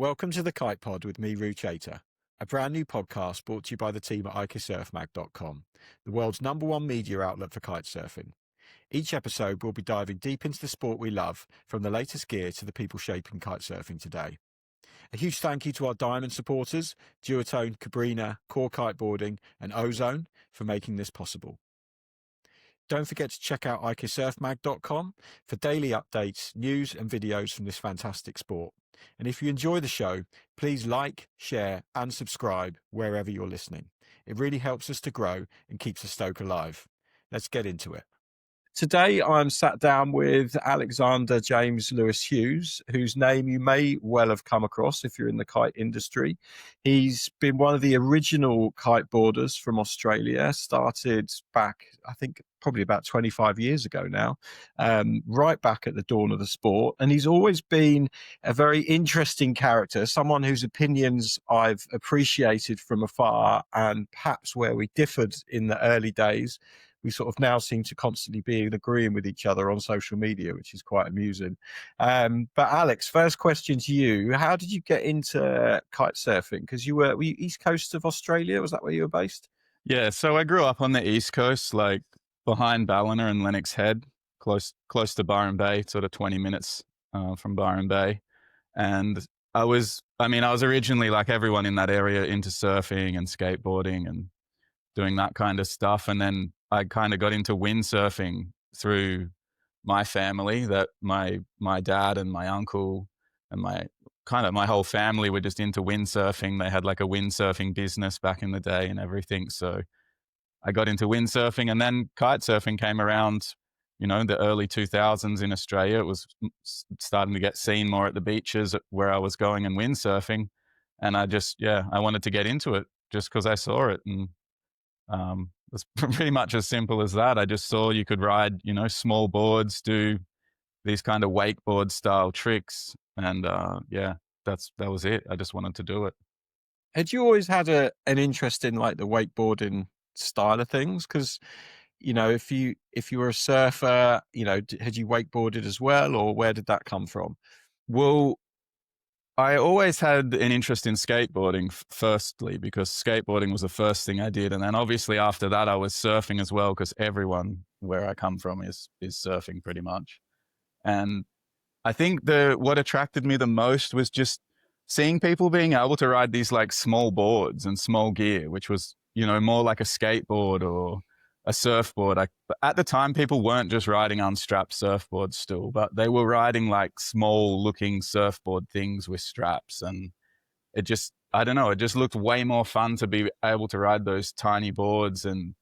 Welcome to the Kite Pod with me, Roo Chater, a brand new podcast brought to you by the team at ikisurfmag.com, the world's #1 media outlet for kitesurfing. Each episode, we'll be diving deep into the sport we love, from the latest gear to the people shaping kitesurfing today. A huge thank you to our diamond supporters, Duotone, Cabrina, Core Kiteboarding, and Ozone for making this possible. Don't forget to check out ikisurfmag.com for daily updates, news, and videos from this fantastic sport. And if you enjoy the show, please like, share, and subscribe wherever you're listening. It really helps us to grow and keeps the stoke alive. Let's get into it. Today, I'm sat down with Alexander James Lewis Hughes, whose name you may well have come across if you're in the kite industry. He's been one of the original kiteboarders from Australia, started back, I think, probably about 25 years ago now, right back at the dawn of the sport. And he's always been a very interesting character, someone whose opinions I've appreciated from afar, and perhaps where we differed in the early days, we sort of now seem to constantly be agreeing with each other on social media, which is quite amusing. But Alex, first question to you. How did you get into kite surfing? Because were you East Coast of Australia? Was that where you were based? Yeah, so I grew up on the East Coast, like behind Ballina and Lennox Head, close to Byron Bay, sort of 20 minutes from Byron Bay. And I was originally, like everyone in that area, into surfing and skateboarding and doing that kind of stuff. And then I kind of got into windsurfing through my family, that my dad and my uncle and my whole family were just into windsurfing. They had like a windsurfing business back in the day and everything. So I got into windsurfing, and then kite surfing came around, the early 2000s in Australia. It was starting to get seen more at the beaches where I was going and windsurfing. And I wanted to get into it just because I saw it. And it's pretty much as simple as that. I just saw you could ride, small boards, do these kind of wakeboard style tricks. And that was it. I just wanted to do it. Had you always had an interest in like the wakeboarding style of things? Because if you were a surfer, had you wakeboarded as well, or where did that come from? Well, I always had an interest in skateboarding, firstly, because skateboarding was the first thing I did. And then obviously after that, I was surfing as well, because everyone where I come from is surfing pretty much. And I think what attracted me the most was just seeing people being able to ride these like small boards and small gear, which was, more like a skateboard or a surfboard. At the time, people weren't just riding unstrapped surfboards still, but they were riding like small looking surfboard things with straps. And I don't know, it just looked way more fun to be able to ride those tiny boards and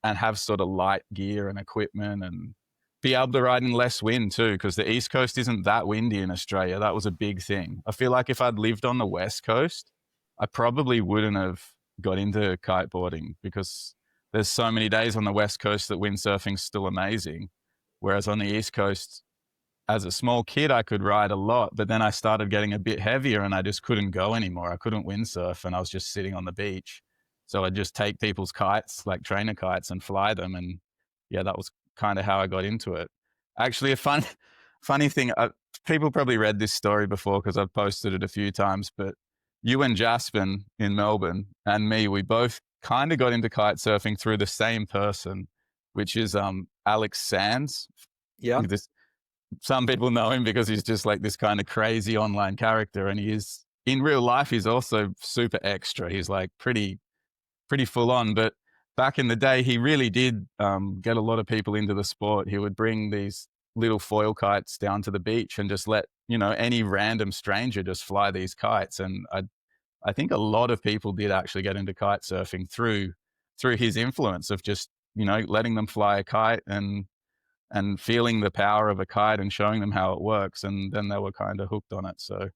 have sort of light gear and equipment, and be able to ride in less wind too, because the East Coast isn't that windy in Australia. That was a big thing. I feel like if I'd lived on the West Coast, I probably wouldn't have got into kiteboarding, because there's so many days on the West Coast that windsurfing's still amazing. Whereas on the East Coast, as a small kid, I could ride a lot, but then I started getting a bit heavier and I just couldn't go anymore. I couldn't windsurf, and I was just sitting on the beach. So I'd just take people's kites, like trainer kites, and fly them. And yeah, that was kind of how I got into it. Actually, a funny thing, people probably read this story before because I've posted it a few times, but you and Jaspin in Melbourne and me, we both kind of got into kite surfing through the same person, which is Alex Sands. Yeah. Some people know him because he's just like this kind of crazy online character, and he is in real life, he's also super extra. He's like pretty full on, but back in the day, he really did get a lot of people into the sport. He would bring these little foil kites down to the beach and just let, any random stranger just fly these kites. And I think a lot of people did actually get into kite surfing through his influence of just, letting them fly a kite and feeling the power of a kite and showing them how it works. And then they were kind of hooked on it. So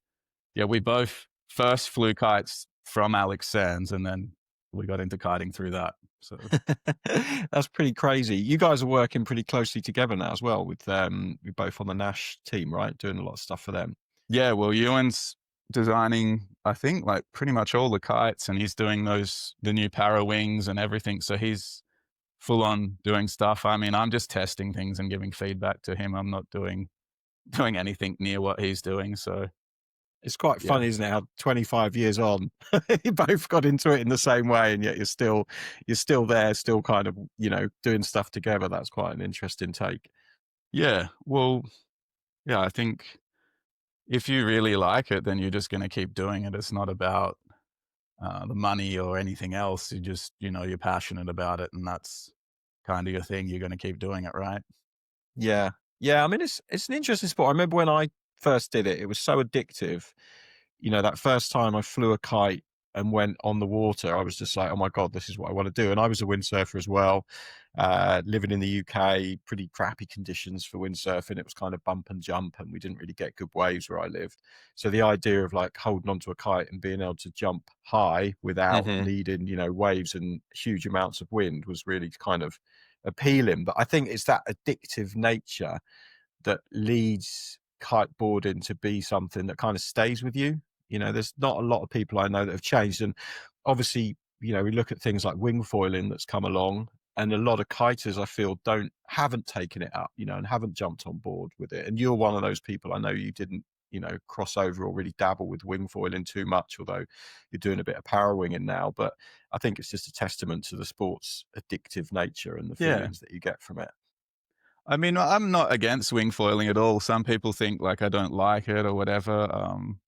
yeah, we both first flew kites from Alex Sands, and then we got into kiting through that. So that's pretty crazy. You guys are working pretty closely together now as well, with you're both on the Nash team, right? Doing a lot of stuff for them. Yeah, well, Ewan's designing, I think, like pretty much all the kites, and he's doing the new para wings and everything. So he's full on doing stuff. I mean, I'm just testing things and giving feedback to him. I'm not doing anything near what he's doing. So It's quite Yeah. funny, isn't it? How 25 years on, you both got into it in the same way, and yet you're still there, still kind of, you know, doing stuff together. That's quite an interesting take. Yeah. Well, yeah, I think if you really like it, then you're just going to keep doing it. It's not about the money or anything else. You just, you know, you're passionate about it, and that's kind of your thing. You're going to keep doing it, right? Yeah. Yeah. I mean, it's an interesting sport. I remember when I first did it, it was so addictive. You know, that first time I flew a kite and went on the water, I was just like, oh my God, this is what I want to do. And I was a windsurfer as well, living in the UK, pretty crappy conditions for windsurfing. It was kind of bump and jump, and we didn't really get good waves where I lived. So the idea of like holding onto a kite and being able to jump high without Mhm. needing, you know, waves and huge amounts of wind was really kind of appealing. But I think it's that addictive nature that leads kiteboarding to be something that kind of stays with you. You know, there's not a lot of people I know that have changed. And obviously, you know, we look at things like wing foiling that's come along, and a lot of kiters I feel haven't taken it up, you know, and haven't jumped on board with it. And you're one of those people. I know you didn't, you know, cross over or really dabble with wing foiling too much, although you're doing a bit of power winging now. But I think it's just a testament to the sport's addictive nature and the Yeah. feelings that you get from it. I mean, I'm not against wing foiling at all. Some people think like I don't like it or whatever.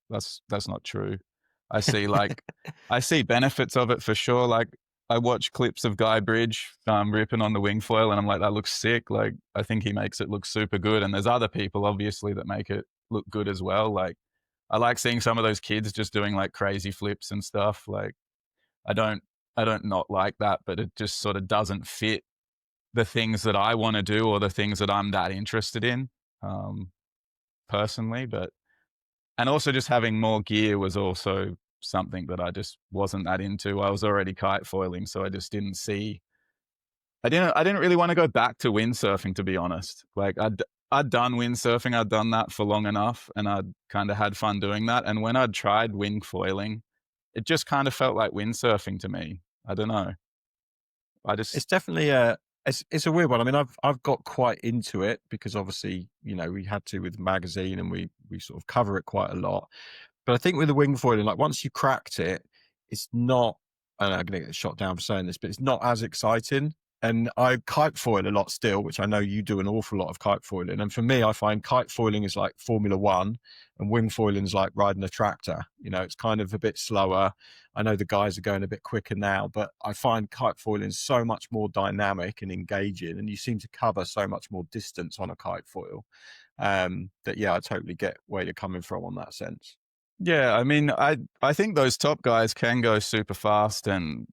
That's not true. I see benefits of it for sure. Like I watch clips of Guy Bridge ripping on the wing foil, and I'm like, that looks sick. Like I think he makes it look super good. And there's other people obviously that make it look good as well. Like I like seeing some of those kids just doing like crazy flips and stuff. Like I don't I don't not like that, but it just sort of doesn't fit the things that I want to do or the things that I'm that interested in, um, personally. But and also just having more gear was also something that I just wasn't that into. I was already kite foiling, so I just didn't see. I didn't really want to go back to windsurfing, to be honest. Like I'd done windsurfing, I'd done that for long enough, and I'd kind of had fun doing that. And when I'd tried wing foiling, it just kind of felt like windsurfing to me. I don't know. I It's just definitely it's a weird one. I mean, I've got quite into it because obviously, you know, we had to with the magazine, and we sort of cover it quite a lot. But I think with the wing foiling, like once you cracked it, it's not, and I'm going to get shot down for saying this, but it's not as exciting. And I kite foil a lot still, which I know you do an awful lot of kite foiling. And for me, I find kite foiling is like Formula One, and wing foiling is like riding a tractor. You know, it's kind of a bit slower. I know the guys are going a bit quicker now, but I find kite foiling so much more dynamic and engaging, and you seem to cover so much more distance on a kite foil. That yeah, I totally get where you're coming from on that sense. Yeah, I mean, I think those top guys can go super fast and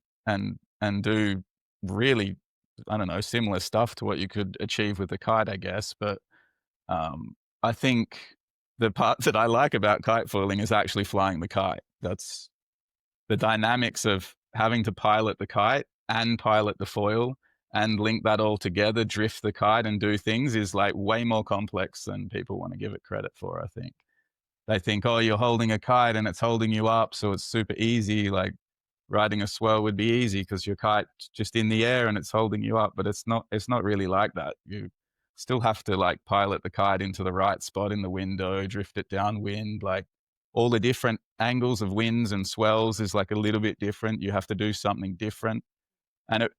do really, I don't know, similar stuff to what you could achieve with the kite, I guess. But I think the part that I like about kite foiling is actually flying the kite. That's the dynamics of having to pilot the kite and pilot the foil and link that all together, drift the kite and do things is like way more complex than people want to give it credit for, I think. They think, oh, you're holding a kite and it's holding you up, so it's super easy. Like riding a swell would be easy because your kite's just in the air and it's holding you up. But it's not. It's not really like that. You still have to like pilot the kite into the right spot in the window, drift it downwind. Like all the different angles of winds and swells is like a little bit different. You have to do something different, and it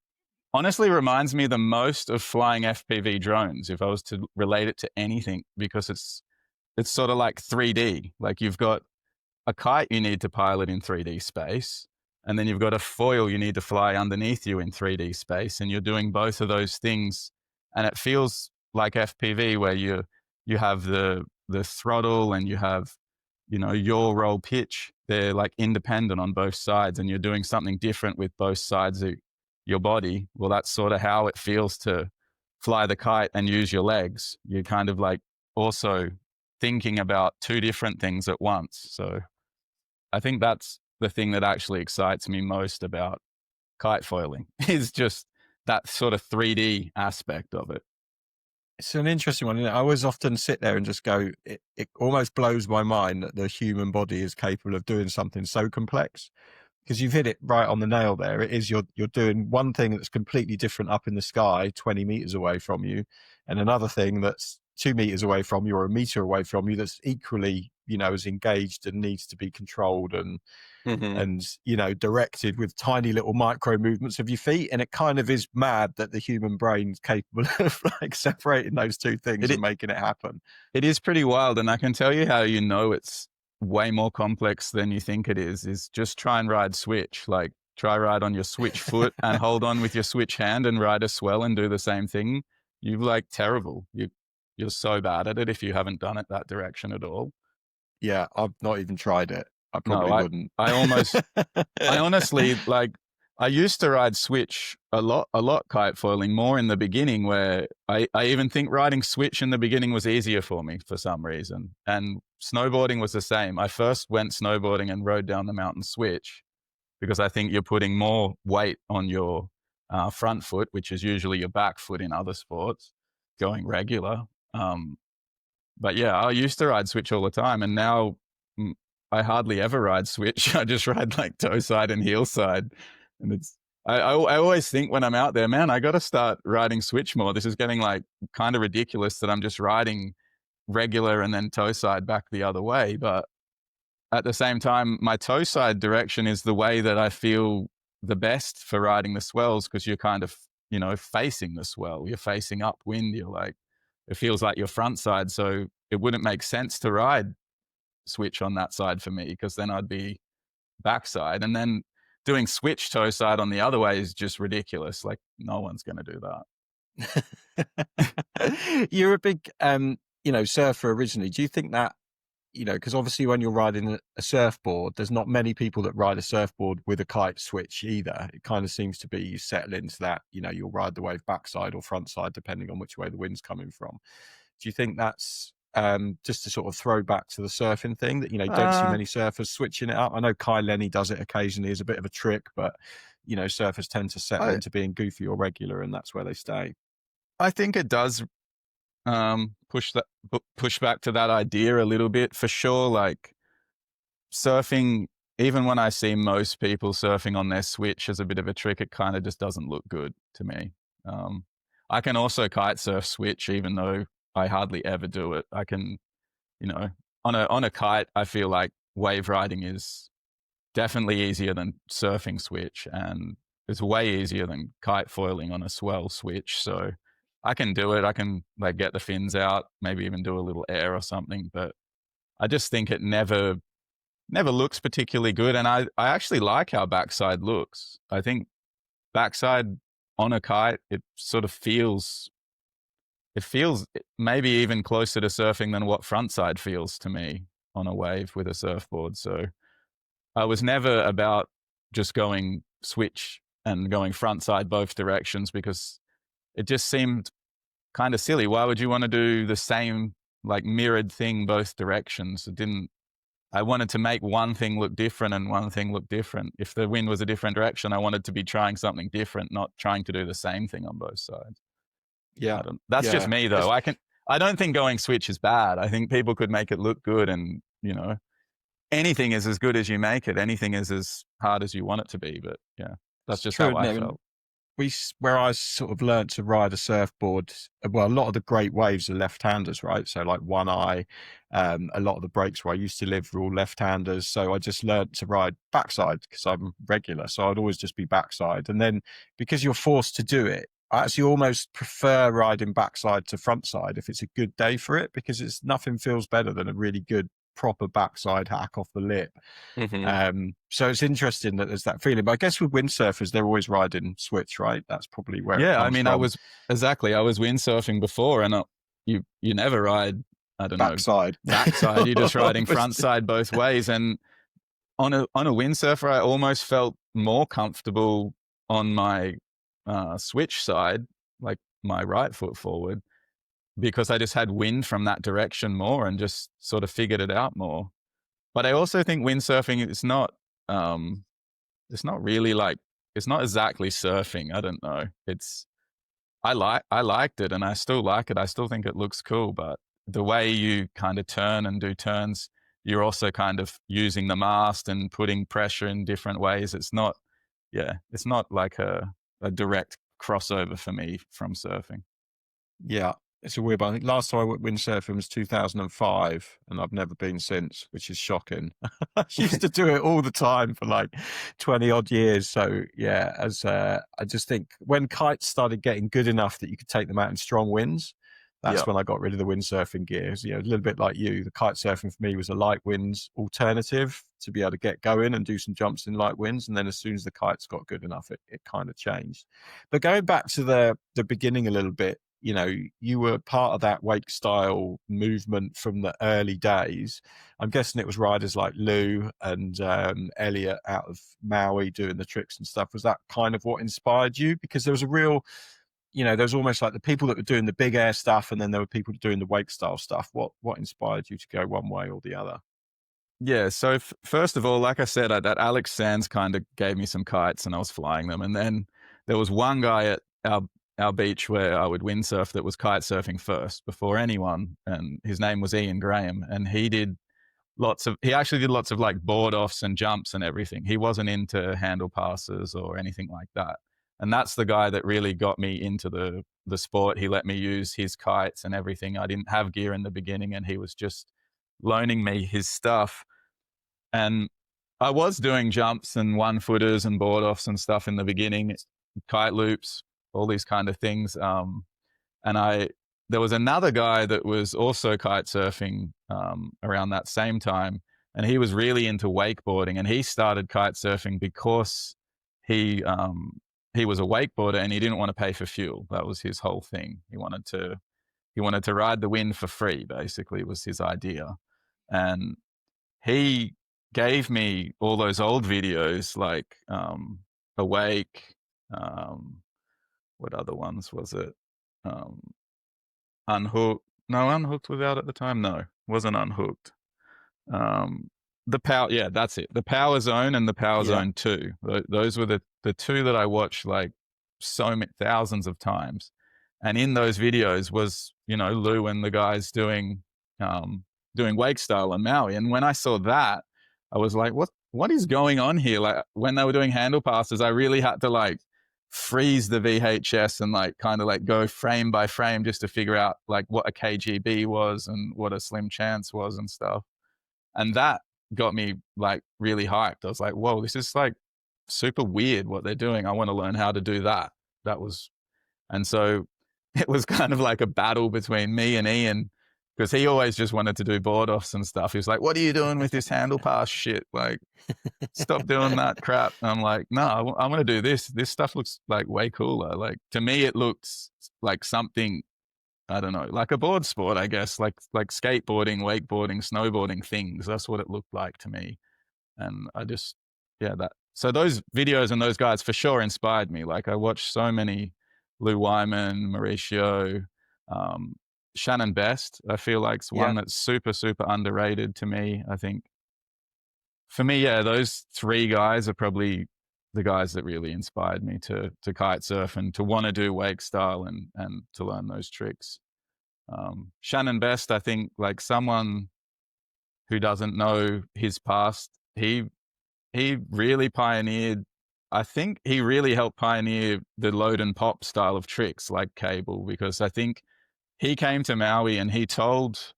honestly reminds me the most of flying FPV drones. If I was to relate it to anything, because it's sort of like 3D. Like you've got a kite you need to pilot in 3D space, and then you've got a foil you need to fly underneath you in 3D space, and you're doing both of those things. And it feels like FPV where you have the throttle and you have, you know, your roll pitch. They're like independent on both sides, and you're doing something different with both sides of your body. Well, that's sort of how it feels to fly the kite and use your legs. You're kind of like also thinking about two different things at once. So I think that's the thing that actually excites me most about kite foiling is just that sort of 3D aspect of it. It's an interesting one. I always often sit there and just go, it almost blows my mind that the human body is capable of doing something so complex. Because you've hit it right on the nail there. It is you're doing one thing that's completely different up in the sky, 20 meters away from you, and another thing that's 2 meters away from you or a meter away from you that's equally, as engaged and needs to be controlled and directed with tiny little micro movements of your feet. And it kind of is mad that the human brain's capable of like separating those two things and making it happen. It is pretty wild. And I can tell you how it's way more complex than you think it is just try and ride switch. Like try ride on your switch foot and hold on with your switch hand and ride a swell and do the same thing. You're like terrible. You're so bad at it if you haven't done it that direction at all. Yeah, I've not even tried it. I probably wouldn't. I honestly, like, I used to ride switch a lot kite foiling, more in the beginning, where I even think riding switch in the beginning was easier for me for some reason. And snowboarding was the same. I first went snowboarding and rode down the mountain switch because I think you're putting more weight on your front foot, which is usually your back foot in other sports, going regular. But yeah, I used to ride switch all the time, and now I hardly ever ride switch. I just ride like toe side and heel side. And I always think when I'm out there, man, I got to start riding switch more. This is getting like kind of ridiculous that I'm just riding regular and then toe side back the other way. But at the same time, my toe side direction is the way that I feel the best for riding the swells, because you're kind of, facing the swell. You're facing upwind. You're like, it feels like your front side. So it wouldn't make sense to ride switch on that side for me, because then I'd be backside. And then doing switch toe side on the other way is just ridiculous. Like no one's going to do that. You're a big, surfer originally. Do you think that, because obviously when you're riding a surfboard, there's not many people that ride a surfboard with a kite switch either. It kind of seems to be you settle into that, you'll ride the wave backside or front side, depending on which way the wind's coming from. Do you think that's just to sort of throw back to the surfing thing that, don't see many surfers switching it up? I know Kai Lenny does it occasionally as a bit of a trick, but, surfers tend to settle into being goofy or regular, and that's where they stay. I think it does push back to that idea a little bit for sure. Like surfing, even when I see most people surfing on their switch as a bit of a trick, it kind of just doesn't look good to me. I can also kite surf switch, even though I hardly ever do it. I can, on a kite, I feel like wave riding is definitely easier than surfing switch, and it's way easier than kite foiling on a swell switch. So I can do it. I can like get the fins out, maybe even do a little air or something, but I just think it never looks particularly good. And I actually like how backside looks. I think backside on a kite, it sort of feels maybe even closer to surfing than what frontside feels to me on a wave with a surfboard. So I was never about just going switch and going frontside both directions, because it just seemed kind of silly. Why would you want to do the same like mirrored thing both directions? I wanted to make one thing look different and one thing look different. If the wind was a different direction, I wanted to be trying something different, not trying to do the same thing on both sides. Yeah. That's just me though. I don't think going switch is bad. I think people could make it look good, and anything is as good as you make it. Anything is as hard as you want it to be. But yeah, that's just how I felt. Where I sort of learned to ride a surfboard, well, a lot of the great waves are left-handers, right? So like One Eye, a lot of the breaks where I used to live were all left-handers. So I just learned to ride backside because I'm regular. So I'd always just be backside. And then because you're forced to do it, I actually almost prefer riding backside to frontside if it's a good day for it, because nothing feels better than a really good proper backside hack off the lip. So it's interesting that there's that feeling. But I guess with windsurfers, they're always riding switch, right? That's probably where it comes from. I was windsurfing before, and you never ride, I don't backside. know, backside. You're just riding front side both ways. And on a windsurfer, I almost felt more comfortable on my switch side, like my right foot forward, because I just had wind from that direction more and just sort of figured it out more. But I also think windsurfing is not really like, it's not exactly surfing. I don't know. I liked it, and I still like it. I still think it looks cool, but the way you kind of turn and do turns, you're also kind of using the mast and putting pressure in different ways. It's not like a direct crossover for me from surfing. Yeah. It's a weird one. I think last time I went windsurfing was 2005, and I've never been since, which is shocking. I used to do it all the time for like 20 odd years. So yeah, I just think when kites started getting good enough that you could take them out in strong winds, that's Yeah. when I got rid of the windsurfing gears. You know, a little bit like you, the kite surfing for me was a light winds alternative to be able to get going and do some jumps in light winds. And then as soon as the kites got good enough, it kind of changed. But going back to the beginning a little bit, you know, you were part of that wake style movement from the early days. I'm guessing it was riders like Lou and Elliot out of Maui doing the tricks and stuff. Was that kind of what inspired you? Because there was a real, you know, there was almost like the people that were doing the big air stuff, and then there were people doing the wake style stuff. What inspired you to go one way or the other? Yeah. So first of all, like I said, that Alex Sands kind of gave me some kites and I was flying them. And then there was one guy at our beach where I would windsurf that was kite surfing first before anyone. And his name was Ian Graham. And he actually did lots of like board offs and jumps and everything. He wasn't into handle passes or anything like that. And that's the guy that really got me into the sport. He let me use his kites and everything. I didn't have gear in the beginning and he was just loaning me his stuff. And I was doing jumps and 1-footers and board offs and stuff in the beginning, kite loops, all these kind of things. And there was another guy that was also kite surfing around that same time, and he was really into wakeboarding, and he started kite surfing because he was a wakeboarder and he didn't want to pay for fuel. That was his whole thing. He wanted to ride the wind for free, basically, was his idea. And he gave me all those old videos like Awake, what other ones was it? Unhooked. No, Unhooked was out at the time. No, wasn't Unhooked. The Power, yeah, that's it. The Power Zone and the Power Yeah. Zone 2. Those were the two that I watched like so many thousands of times. And in those videos was, you know, Lou and the guys doing wake style on Maui. And when I saw that, I was like, what is going on here? Like when they were doing handle passes, I really had to like freeze the VHS and like kind of like go frame by frame just to figure out like what a KGB was and what a slim chance was and stuff. And that got me like really hyped. I was like, whoa, this is like super weird what they're doing. I want to learn how to do that. And so it was kind of like a battle between me and Ian, because he always just wanted to do board offs and stuff. He was like, what are you doing with this handle pass shit? Like, stop doing that crap. And I'm like, no, I want to do this. This stuff looks like way cooler. Like to me, it looks like something, I don't know, like a board sport, I guess, like skateboarding, wakeboarding, snowboarding things. That's what it looked like to me. And so those videos and those guys for sure inspired me. Like I watched so many Lou Wyman, Mauricio, Shannon Best, I feel like it's one that's super, super underrated to me. I think for me, yeah, those three guys are probably the guys that really inspired me to kite surf and to want to do wake style and to learn those tricks. Shannon Best, I think, like someone who doesn't know his past, he really pioneered. I think he really helped pioneer the load and pop style of tricks like cable, because I think he came to Maui and he told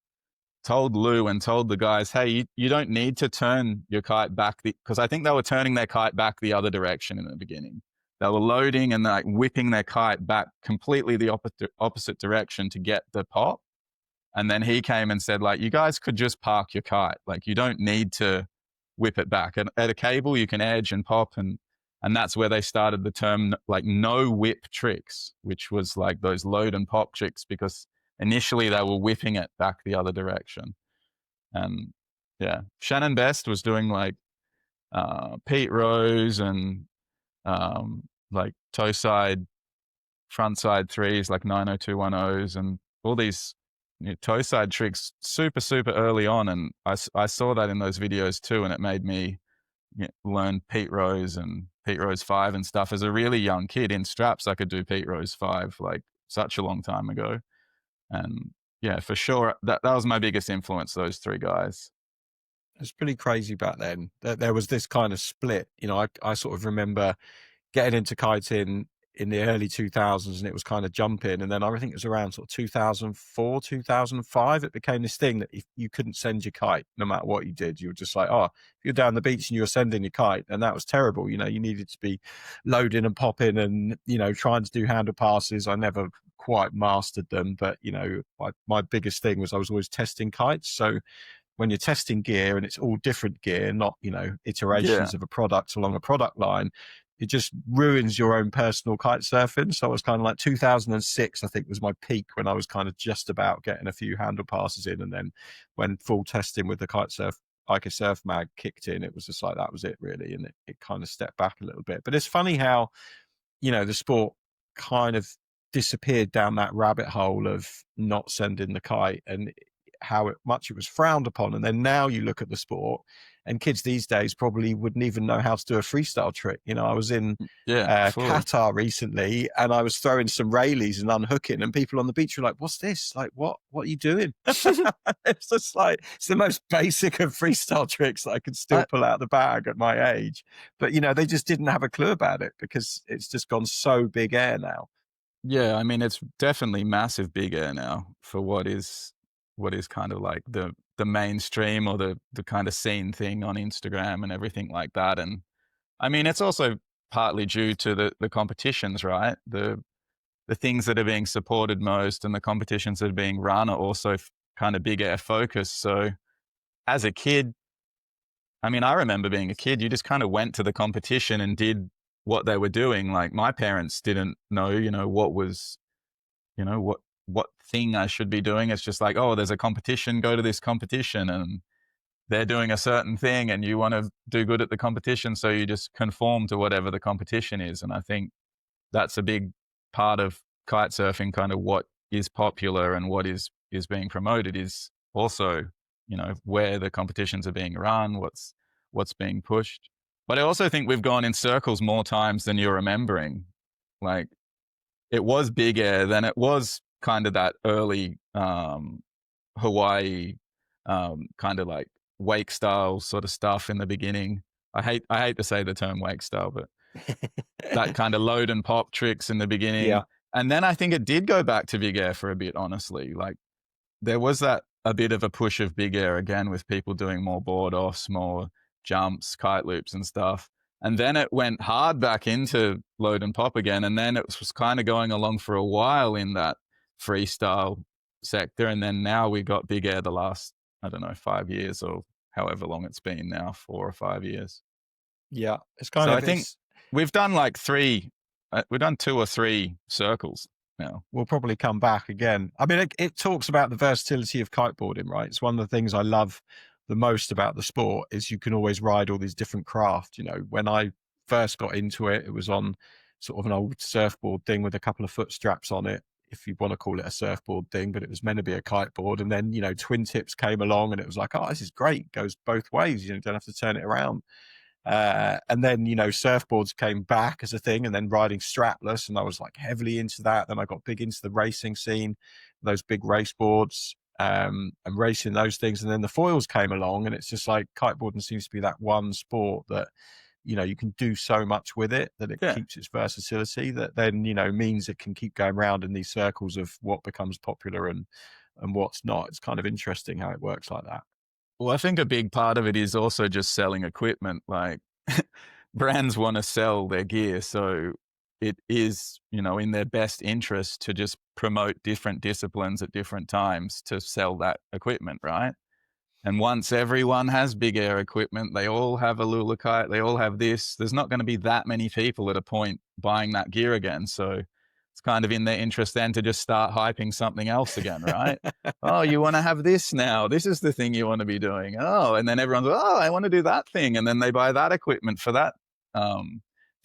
Lou and told the guys, hey, you don't need to turn your kite back, because I think they were turning their kite back the other direction in the beginning. They were loading and like whipping their kite back completely the opposite direction to get the pop. And then he came and said, like, you guys could just park your kite. Like, you don't need to whip it back. And at a cable, you can edge and pop. And that's where they started the term, like, no whip tricks, which was like those load and pop tricks, because initially they were whipping it back the other direction. And yeah, Shannon Best was doing like Pete Rose and like toe side, front side threes, like 90210s and all these toe side tricks super, super early on. And I saw that in those videos too. And it made me learn Pete Rose and Pete Rose 5 and stuff. As a really young kid in straps, I could do Pete Rose 5 like such a long time ago. And yeah, for sure, that was my biggest influence, those three guys. It's pretty crazy back then that there was this kind of split. You know, I sort of remember getting into kiting in the early 2000s, and it was kind of jumping. And then I think it was around sort of 2004, 2005, it became this thing that if you couldn't send your kite, no matter what you did, you were just like, oh, if you're down the beach and you were sending your kite, and that was terrible. You know, you needed to be loading and popping and, you know, trying to do handle passes. I never quite mastered them, but, you know, my biggest thing was I was always testing kites. So when you're testing gear and it's all different gear, not, you know, iterations of a product along a product line, it just ruins your own personal kite surfing. So I was kind of like 2006, I think was my peak, when I was kind of just about getting a few handle passes in. And then when full testing with the IKA Surf Mag kicked in, it was just like, that was it really. And it kind of stepped back a little bit. But it's funny how, you know, the sport kind of disappeared down that rabbit hole of not sending the kite, and how much it was frowned upon. And then now you look at the sport, and kids these days probably wouldn't even know how to do a freestyle trick. You know, I was in Qatar recently, and I was throwing some Rayleighs and unhooking, and people on the beach were like, what's this? Like, what are you doing? It's just like, it's the most basic of freestyle tricks that I could still pull out the bag at my age. But, you know, they just didn't have a clue about it because it's just gone so big air now. Yeah, I mean, it's definitely massive big air now for what is kind of like the mainstream or the kind of scene thing on Instagram and everything like that. And I mean, it's also partly due to the competitions, right? The things that are being supported most and the competitions that are being run are also kind of big air focused. So as a kid, I mean, I remember being a kid, you just kind of went to the competition and did what they were doing. Like my parents didn't know, you know, what was, you know, what thing I should be doing. It's just like, oh, there's a competition, go to this competition, and they're doing a certain thing and you want to do good at the competition. So you just conform to whatever the competition is. And I think that's a big part of kite surfing, kind of what is popular and what is being promoted is also, you know, where the competitions are being run, what's being pushed. But I also think we've gone in circles more times than you're remembering. Like, it was big air, then it was kind of that early Hawaii kind of like wake style sort of stuff in the beginning. I hate to say the term wake style, but that kind of load and pop tricks in the beginning. Yeah. And then I think it did go back to big air for a bit, honestly. Like there was that a bit of a push of big air again with people doing more board offs, more jumps, kite loops and stuff. And then it went hard back into load and pop again. And then it was kind of going along for a while in that freestyle sector. And then now we got big air the last, I don't know, 5 years or however long it's been now, 4 or 5 years. Yeah. It's kind so of, I think we've done like we've done 2 or 3 circles now. We'll probably come back again. I mean, it talks about the versatility of kiteboarding, right? It's one of the things I love the most about the sport is you can always ride all these different craft. You know, when I first got into it, it was on sort of an old surfboard thing with a couple of foot straps on it, if you want to call it a surfboard thing, but it was meant to be a kiteboard. And then, you know, twin tips came along and it was like, oh, this is great. It goes both ways. You don't have to turn it around. And then, you know, surfboards came back as a thing, and then riding strapless. And I was like heavily into that. Then I got big into the racing scene, those big race boards, and racing those things. And then the foils came along, and it's just like kiteboarding seems to be that one sport that, you know, you can do so much with it that it keeps its versatility that then, you know, means it can keep going around in these circles of what becomes popular and what's not. It's kind of interesting how it works like that. Well, I think a big part of it is also just selling equipment. Like brands want to sell their gear. So it is, you know, in their best interest to just promote different disciplines at different times to sell that equipment, right? And once everyone has big air equipment, they all have a Lula kite, they all have this, there's not going to be that many people at a point buying that gear again. So it's kind of in their interest then to just start hyping something else again, right? Oh, you want to have this now. This is the thing you want to be doing. Oh, and then everyone's like, oh, I want to do that thing. And then they buy that equipment for that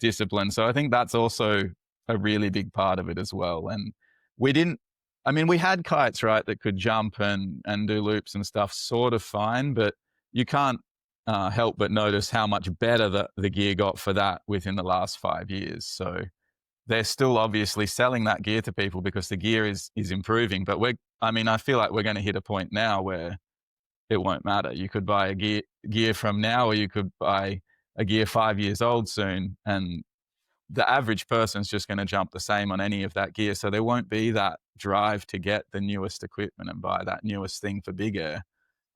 discipline. So I think that's also a really big part of it as well. And we had kites, right, that could jump and do loops and stuff sort of fine, but you can't help but notice how much better the gear got for that within the last 5 years. So they're still obviously selling that gear to people because the gear is improving. But I feel like we're going to hit a point now where it won't matter. You could buy a gear from now, or you could buy a gear 5 years old soon, and the average person's just going to jump the same on any of that gear. So there won't be that drive to get the newest equipment and buy that newest thing for big air.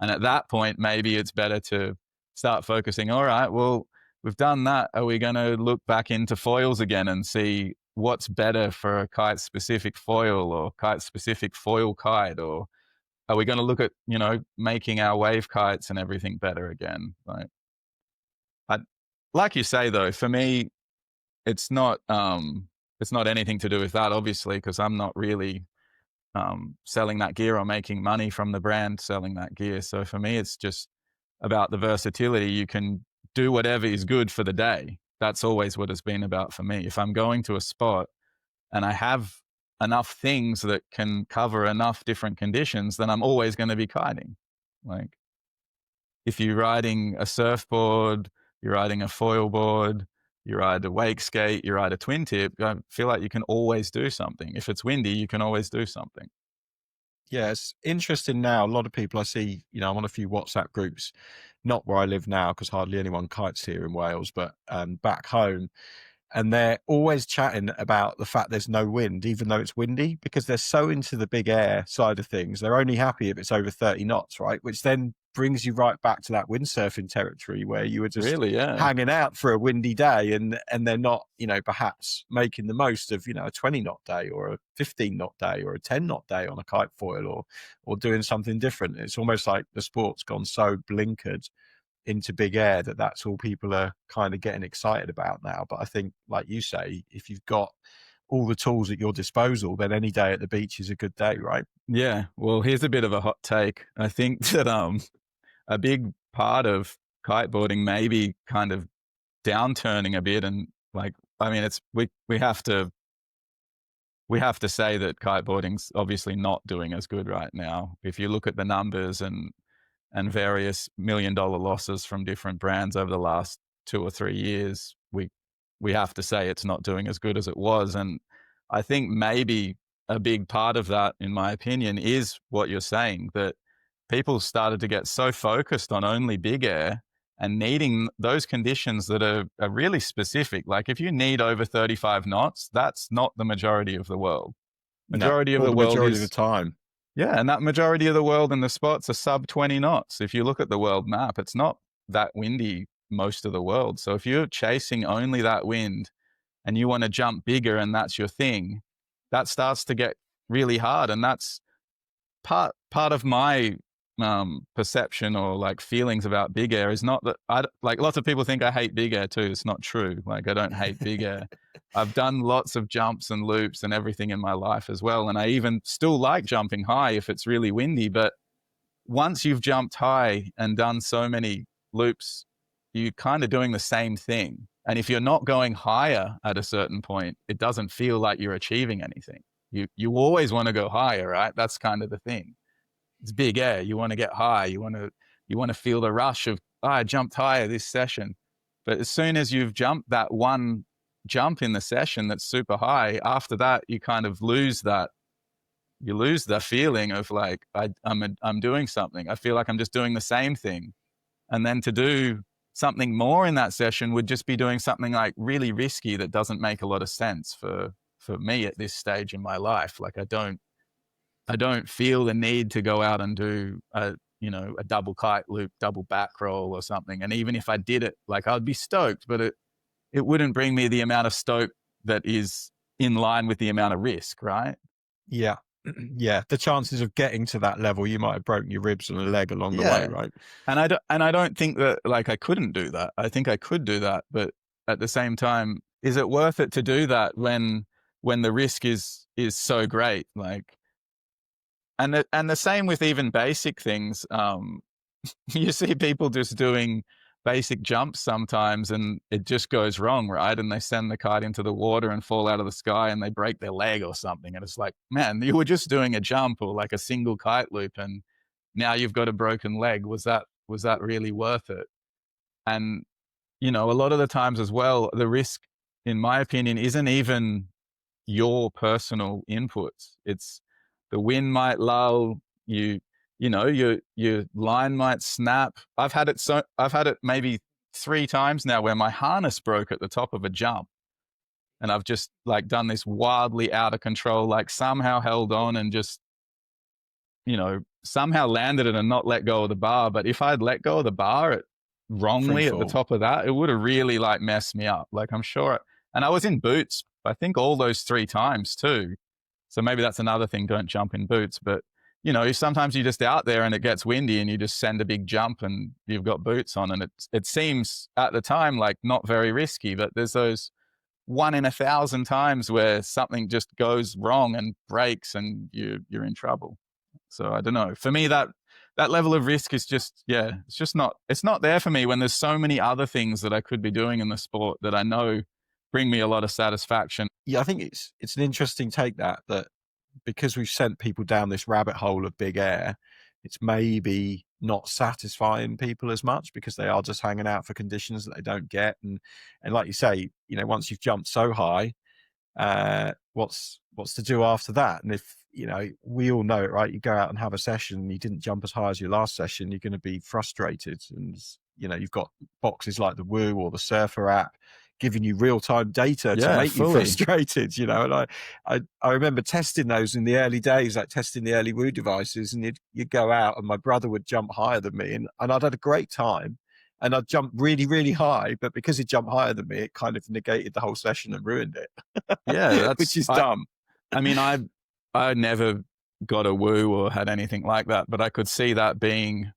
And at that point, maybe it's better to start focusing, all right, well, we've done that. Are we going to look back into foils again and see what's better for a kite-specific foil or kite-specific foil kite? Or are we going to look at, making our wave kites and everything better again? Like you say, though, for me, it's not anything to do with that, obviously, because I'm not really selling that gear or making money from the brand selling that gear. So for me, it's just about the versatility. You can do whatever is good for the day. That's always what it's been about for me. If I'm going to a spot and I have enough things that can cover enough different conditions, then I'm always going to be kiting. Like if you're riding a surfboard, you're riding a foil board, you ride a wake skate, you ride a twin tip, I feel like you can always do something. If it's windy, you can always do something. Yeah, it's interesting now. A lot of people I see, I'm on a few WhatsApp groups, not where I live now because hardly anyone kites here in Wales, but back home. And they're always chatting about the fact there's no wind, even though it's windy, because they're so into the big air side of things. They're only happy if it's over 30 knots, right? Which then brings you right back to that windsurfing territory where you were just hanging out for a windy day and they're not, perhaps making the most of, a 20 knot day or a 15 knot day or a 10 knot day on a kite foil or doing something different. It's almost like the sport's gone so blinkered into big air that's all people are kind of getting excited about now. But I think, like you say, if you've got all the tools at your disposal, then any day at the beach is a good day, right? Yeah. Well, here's a bit of a hot take. I think that a big part of kiteboarding may be kind of downturning a bit, and it's we have to say that kiteboarding's obviously not doing as good right now. If you look at the numbers and various $1 million losses from different brands over the last 2 or 3 years, we have to say it's not doing as good as it was. And I think maybe a big part of that, in my opinion, is what you're saying, that people started to get so focused on only big air and needing those conditions that are really specific. Like if you need over 35 knots, that's not the majority of the world. Majority of the time. Yeah, and that majority of the world in the spots are sub 20 knots. If you look at the world map, it's not that windy most of the world. So if you're chasing only that wind and you want to jump bigger and that's your thing, that starts to get really hard. And that's part of my perception or like feelings about big air is not that lots of people think I hate big air too. It's not true. Like I don't hate big air. I've done lots of jumps and loops and everything in my life as well. And I even still like jumping high if it's really windy. But once you've jumped high and done so many loops, you're kind of doing the same thing. And if you're not going higher at a certain point, it doesn't feel like you're achieving anything. You always want to go higher, right? That's kind of the thing. It's big air. You want to get high. You want to feel the rush of, I jumped higher this session. But as soon as you've jumped that one jump in the session that's super high, after that you kind of lose that. You lose the feeling of like I'm doing something. I feel like I'm just doing the same thing, and then to do something more in that session would just be doing something like really risky that doesn't make a lot of sense for me at this stage in my life. Like I don't feel the need to go out and do a double kite loop, double back roll or something. And even if I did it, like I'd be stoked, but it wouldn't bring me the amount of stoke that is in line with the amount of risk, right? Yeah. Yeah. The chances of getting to that level, you might have broken your ribs and a leg along the way, right? And I don't think that like I couldn't do that. I think I could do that, but at the same time, is it worth it to do that when the risk is so great? Like, and the same with even basic things. You see people just doing basic jumps sometimes and it just goes wrong, right? And they send the kite into the water and fall out of the sky and they break their leg or something. And it's like, man, you were just doing a jump or like a single kite loop and now you've got a broken leg. Was that really worth it? And, a lot of the times as well, the risk, in my opinion, isn't even your personal inputs. It's the wind might lull, your line might snap. I've had it maybe 3 times now where my harness broke at the top of a jump. and I've just like done this wildly out of control, like somehow held on and just, somehow landed it and not let go of the bar. But if I'd let go of the bar wrongly at the top of that, it would have really like messed me up. Like I'm sure. And I was in boots, I think all those 3 times too. So maybe that's another thing. Don't jump in boots. But, sometimes you're just out there and it gets windy and you just send a big jump and you've got boots on. And it seems at the time like not very risky, but there's those 1 in 1,000 times where something just goes wrong and breaks and you're in trouble. So I don't know. For me, that level of risk is just, it's not there for me when there's so many other things that I could be doing in the sport that I know bring me a lot of satisfaction. Yeah, I think it's an interesting take that because we've sent people down this rabbit hole of big air, it's maybe not satisfying people as much because they are just hanging out for conditions that they don't get. And like you say, once you've jumped so high, what's to do after that? And if we all know it, right? You go out and have a session and you didn't jump as high as your last session, you're going to be frustrated. And you've got boxes like the Woo or the Surfer app giving you real-time data to make you frustrated, and I remember testing those in the early days, like testing the early Woo devices, and you'd go out and my brother would jump higher than me and I'd had a great time and I'd jump really, really high, but because he jumped higher than me, it kind of negated the whole session and ruined it. Yeah, which is dumb. I mean, I never got a Woo or had anything like that, but I could see that being,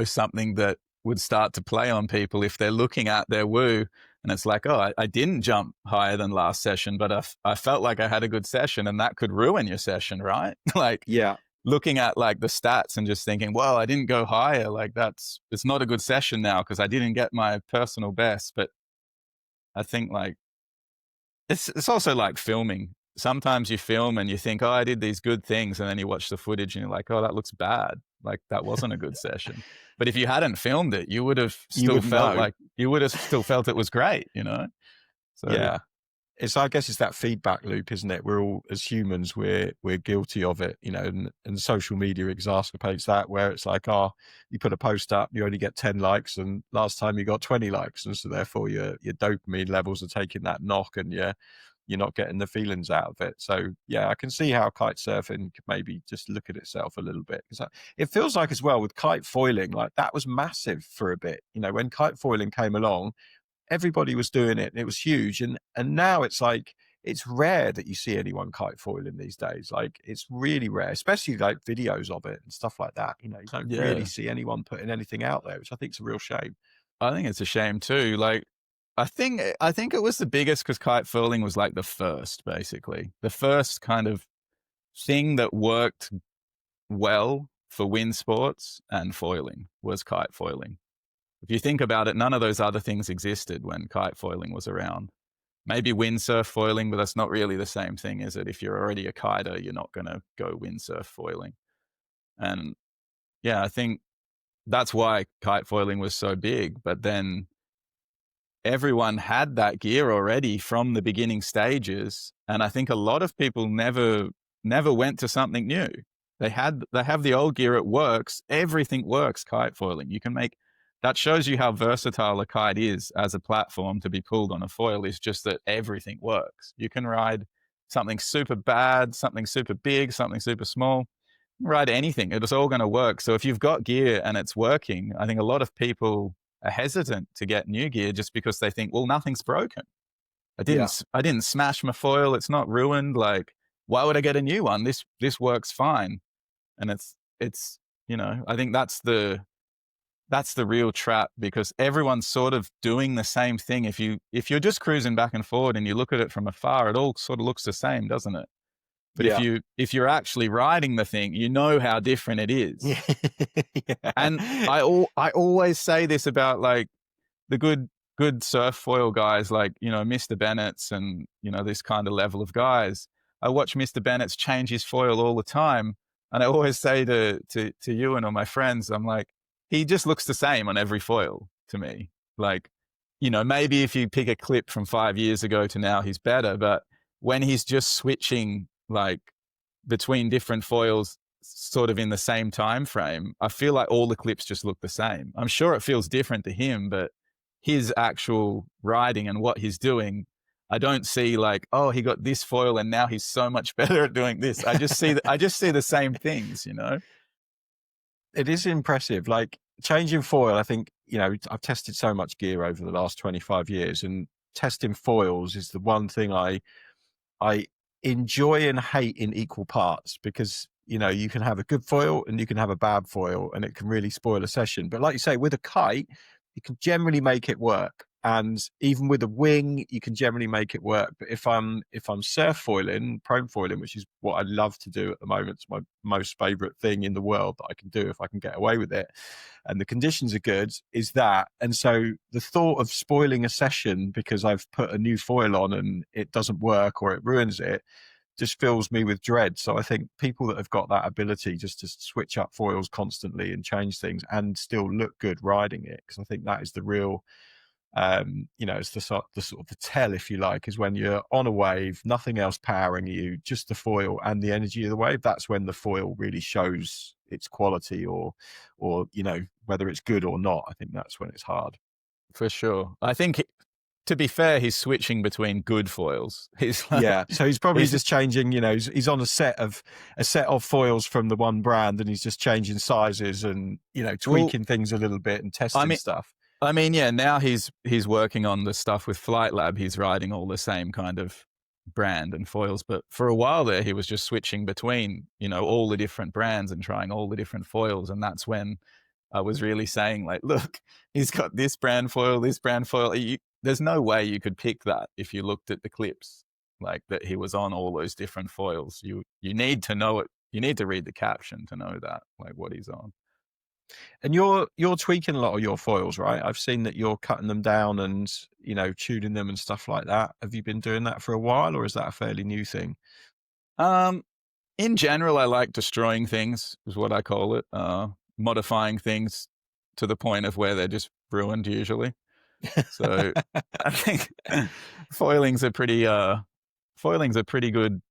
something that would start to play on people if they're looking at their Woo and it's like, oh, I didn't jump higher than last session, but I felt like I had a good session, and that could ruin your session, right? Like, yeah, looking at like the stats and just thinking, well, I didn't go higher. Like it's not a good session now because I didn't get my personal best. But I think like it's also like filming. Sometimes you film and you think, oh, I did these good things. And then you watch the footage and you're like, oh, that looks bad. Like that wasn't a good session. But if you hadn't filmed it, you would have still felt it was great, So yeah. I guess it's that feedback loop, isn't it? We're all, as humans, we're guilty of it, and social media exacerbates that, where it's like, oh, you put a post up, you only get 10 likes, and last time you got 20 likes, and so therefore your dopamine levels are taking that knock, and you're not getting the feelings out of it. So yeah, I can see how kite surfing could maybe just look at itself a little bit, because it feels like as well with kite foiling, like that was massive for a bit. When kite foiling came along, everybody was doing it and it was huge, and now it's like it's rare that you see anyone kite foiling these days. Like it's really rare, especially like videos of it and stuff like that. You don't really see anyone putting anything out there, which I think is a real shame. I think it's a shame too. Like I think it was the biggest because kite foiling was like the first kind of thing that worked well for wind sports and foiling was kite foiling. If you think about it, none of those other things existed when kite foiling was around. Maybe windsurf foiling, but that's not really the same thing, is it? If you're already a kiter, you're not going to go windsurf foiling. And yeah, I think that's why kite foiling was so big. But then everyone had that gear already from the beginning stages. And I think a lot of people never went to something new. They have the old gear, it works. Everything works kite foiling. That shows you how versatile a kite is as a platform to be pulled on a foil, is just that everything works. You can ride something super bad, something super big, something super small, ride anything. It's all going to work. So if you've got gear and it's working, I think a lot of people are hesitant to get new gear just because they think, well, nothing's broken. I didn't smash my foil. It's not ruined. Like, why would I get a new one? This works fine. And it's I think that's the real trap, because everyone's sort of doing the same thing. If you're just cruising back and forward and you look at it from afar, it all sort of looks the same, doesn't it? But if you're actually riding the thing, you know how different it is. Yeah. And I always say this about like the good surf foil guys, like, Mr. Bennett's and, this kind of level of guys. I watch Mr. Bennett's change his foil all the time. And I always say to you and all my friends, I'm like, he just looks the same on every foil to me. Like, maybe if you pick a clip from 5 years ago to now, he's better. But when he's just switching like between different foils sort of in the same time frame, I feel like all the clips just look the same. I'm sure it feels different to him, but his actual riding and what he's doing, I don't see like, oh, he got this foil and now he's so much better at doing this. I just see the same things, you know. It is impressive. Like changing foil, I think, I've tested so much gear over the last 25 years, and testing foils is the one thing I enjoy and hate in equal parts, because you can have a good foil and you can have a bad foil, and it can really spoil a session. But like you say, with a kite, you can generally make it work, and even with a wing, you can generally make it work. But if I'm surf foiling, prone foiling, which is what I love to do at the moment, it's my most favorite thing in the world that I can do if I can get away with it, and the conditions are good, is that. And so the thought of spoiling a session because I've put a new foil on and it doesn't work or it ruins it just fills me with dread. So I think people that have got that ability just to switch up foils constantly and change things and still look good riding it, because I think that is the real, it's the sort of the tell, if you like, is when you're on a wave, nothing else powering you, just the foil and the energy of the wave. That's when the foil really shows its quality, or whether it's good or not. I think that's when it's hard. For sure. I think, to be fair, he's switching between good foils. He's like, yeah, so he's probably just changing. He's on a set of foils from the one brand, and he's just changing sizes and tweaking things a little bit and testing stuff. I mean, yeah. Now he's working on the stuff with Flight Lab. He's riding all the same kind of brand and foils, but for a while there, he was just switching between all the different brands and trying all the different foils, and that's when I was really saying, like, look, he's got this brand foil, this brand foil. There's no way you could pick that if you looked at the clips, like that he was on all those different foils. You need to know it. You need to read the caption to know that, like, what he's on. And you're tweaking a lot of your foils, right? I've seen that you're cutting them down and tuning them and stuff like that. Have you been doing that for a while, or is that a fairly new thing? In general, I like destroying things, is what I call it. Modifying things to the point of where they're just ruined usually. So I think foiling's a pretty good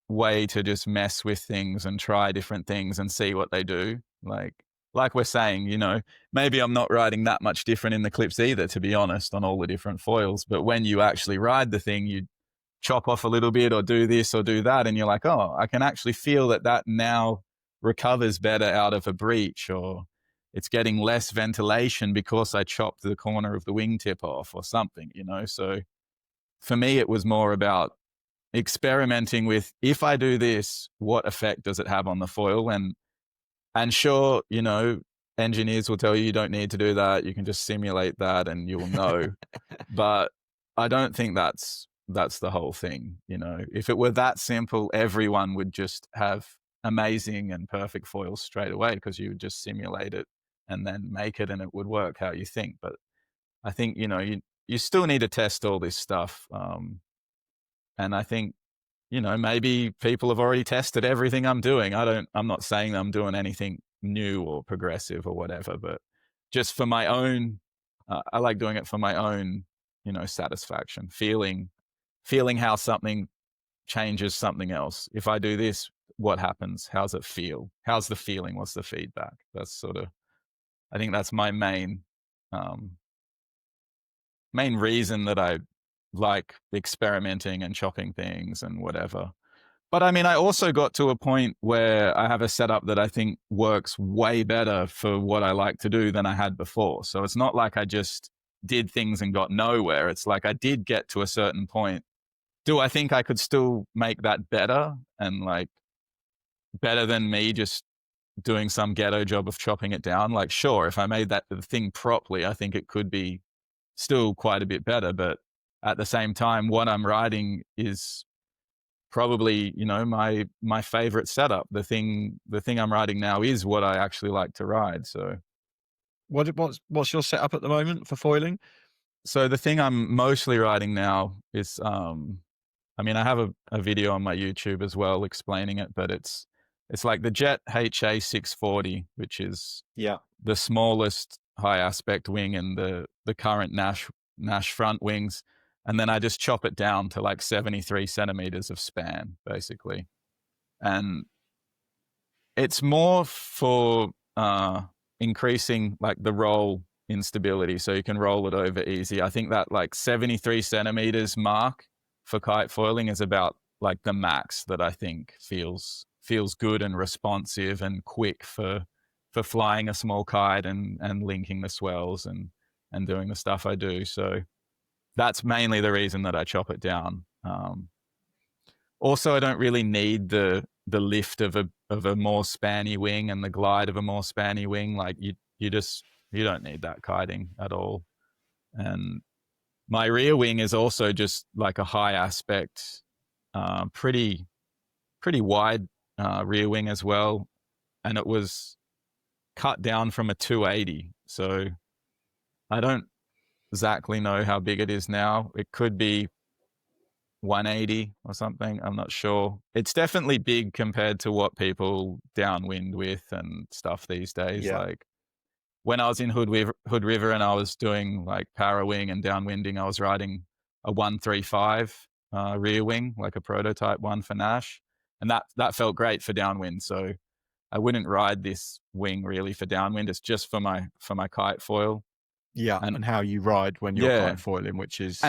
way to just mess with things and try different things and see what they do. Like we're saying, maybe I'm not riding that much different in the clips either, to be honest, on all the different foils. But when you actually ride the thing, you chop off a little bit or do this or do that, and you're like, oh, I can actually feel that now recovers better out of a breach, or it's getting less ventilation because I chopped the corner of the wingtip off or something, So for me, it was more about experimenting with, if I do this, what effect does it have on the foil? And sure, engineers will tell you don't need to do that. You can just simulate that and you'll know. But I don't think that's the whole thing. If it were that simple, everyone would just have amazing and perfect foils straight away, because you would just simulate it and then make it and it would work how you think. But I think, you still need to test all this stuff. And I think, maybe people have already tested everything I'm doing. I'm not saying I'm doing anything new or progressive or whatever, but just for my own, I like doing it for my own, satisfaction, feeling how something changes something else. If I do this, what happens? How's it feel? How's the feeling? What's the feedback? That's I think that's my main reason that I like experimenting and chopping things and whatever. But I mean, I also got to a point where I have a setup that I think works way better for what I like to do than I had before. So it's not like I just did things and got nowhere. It's like I did get to a certain point. Do I think I could still make that better, and like better than me just doing some ghetto job of chopping it down? Like, sure, if I made that thing properly, I think it could be still quite a bit better. But at the same time, what I'm riding is probably, my favorite setup. The thing I'm riding now is what I actually like to ride. So what's your setup at the moment for foiling? So the thing I'm mostly riding now is, I have a video on my YouTube as well explaining it, but it's like the Jet HA 640, which is the smallest high aspect wing in the current Nash front wings. And then I just chop it down to like 73 centimeters of span, basically. And it's more for increasing like the roll instability, so you can roll it over easy. I think that like 73 centimeters mark for kite foiling is about like the max that I think feels good and responsive and quick for flying a small kite and linking the swells and doing the stuff I do. So that's mainly the reason that I chop it down. Also, I don't really need the lift of a more spanny wing and the glide of a more spanny wing. Like you don't need that kiting at all. And my rear wing is also just like a high aspect, pretty wide rear wing as well, and it was cut down from a 280. So I don't exactly know how big it is now. It could be 180 or something. I'm not sure. It's definitely big compared to what people downwind with and stuff these days. Yeah. Like when I was in Hood River and I was doing like para wing and downwinding, I was riding a 135 rear wing, like a prototype one for Nash, and that felt great for downwind. So I wouldn't ride this wing really for downwind. It's just for my kite foil. Yeah, and how you ride when you're kite foiling, which is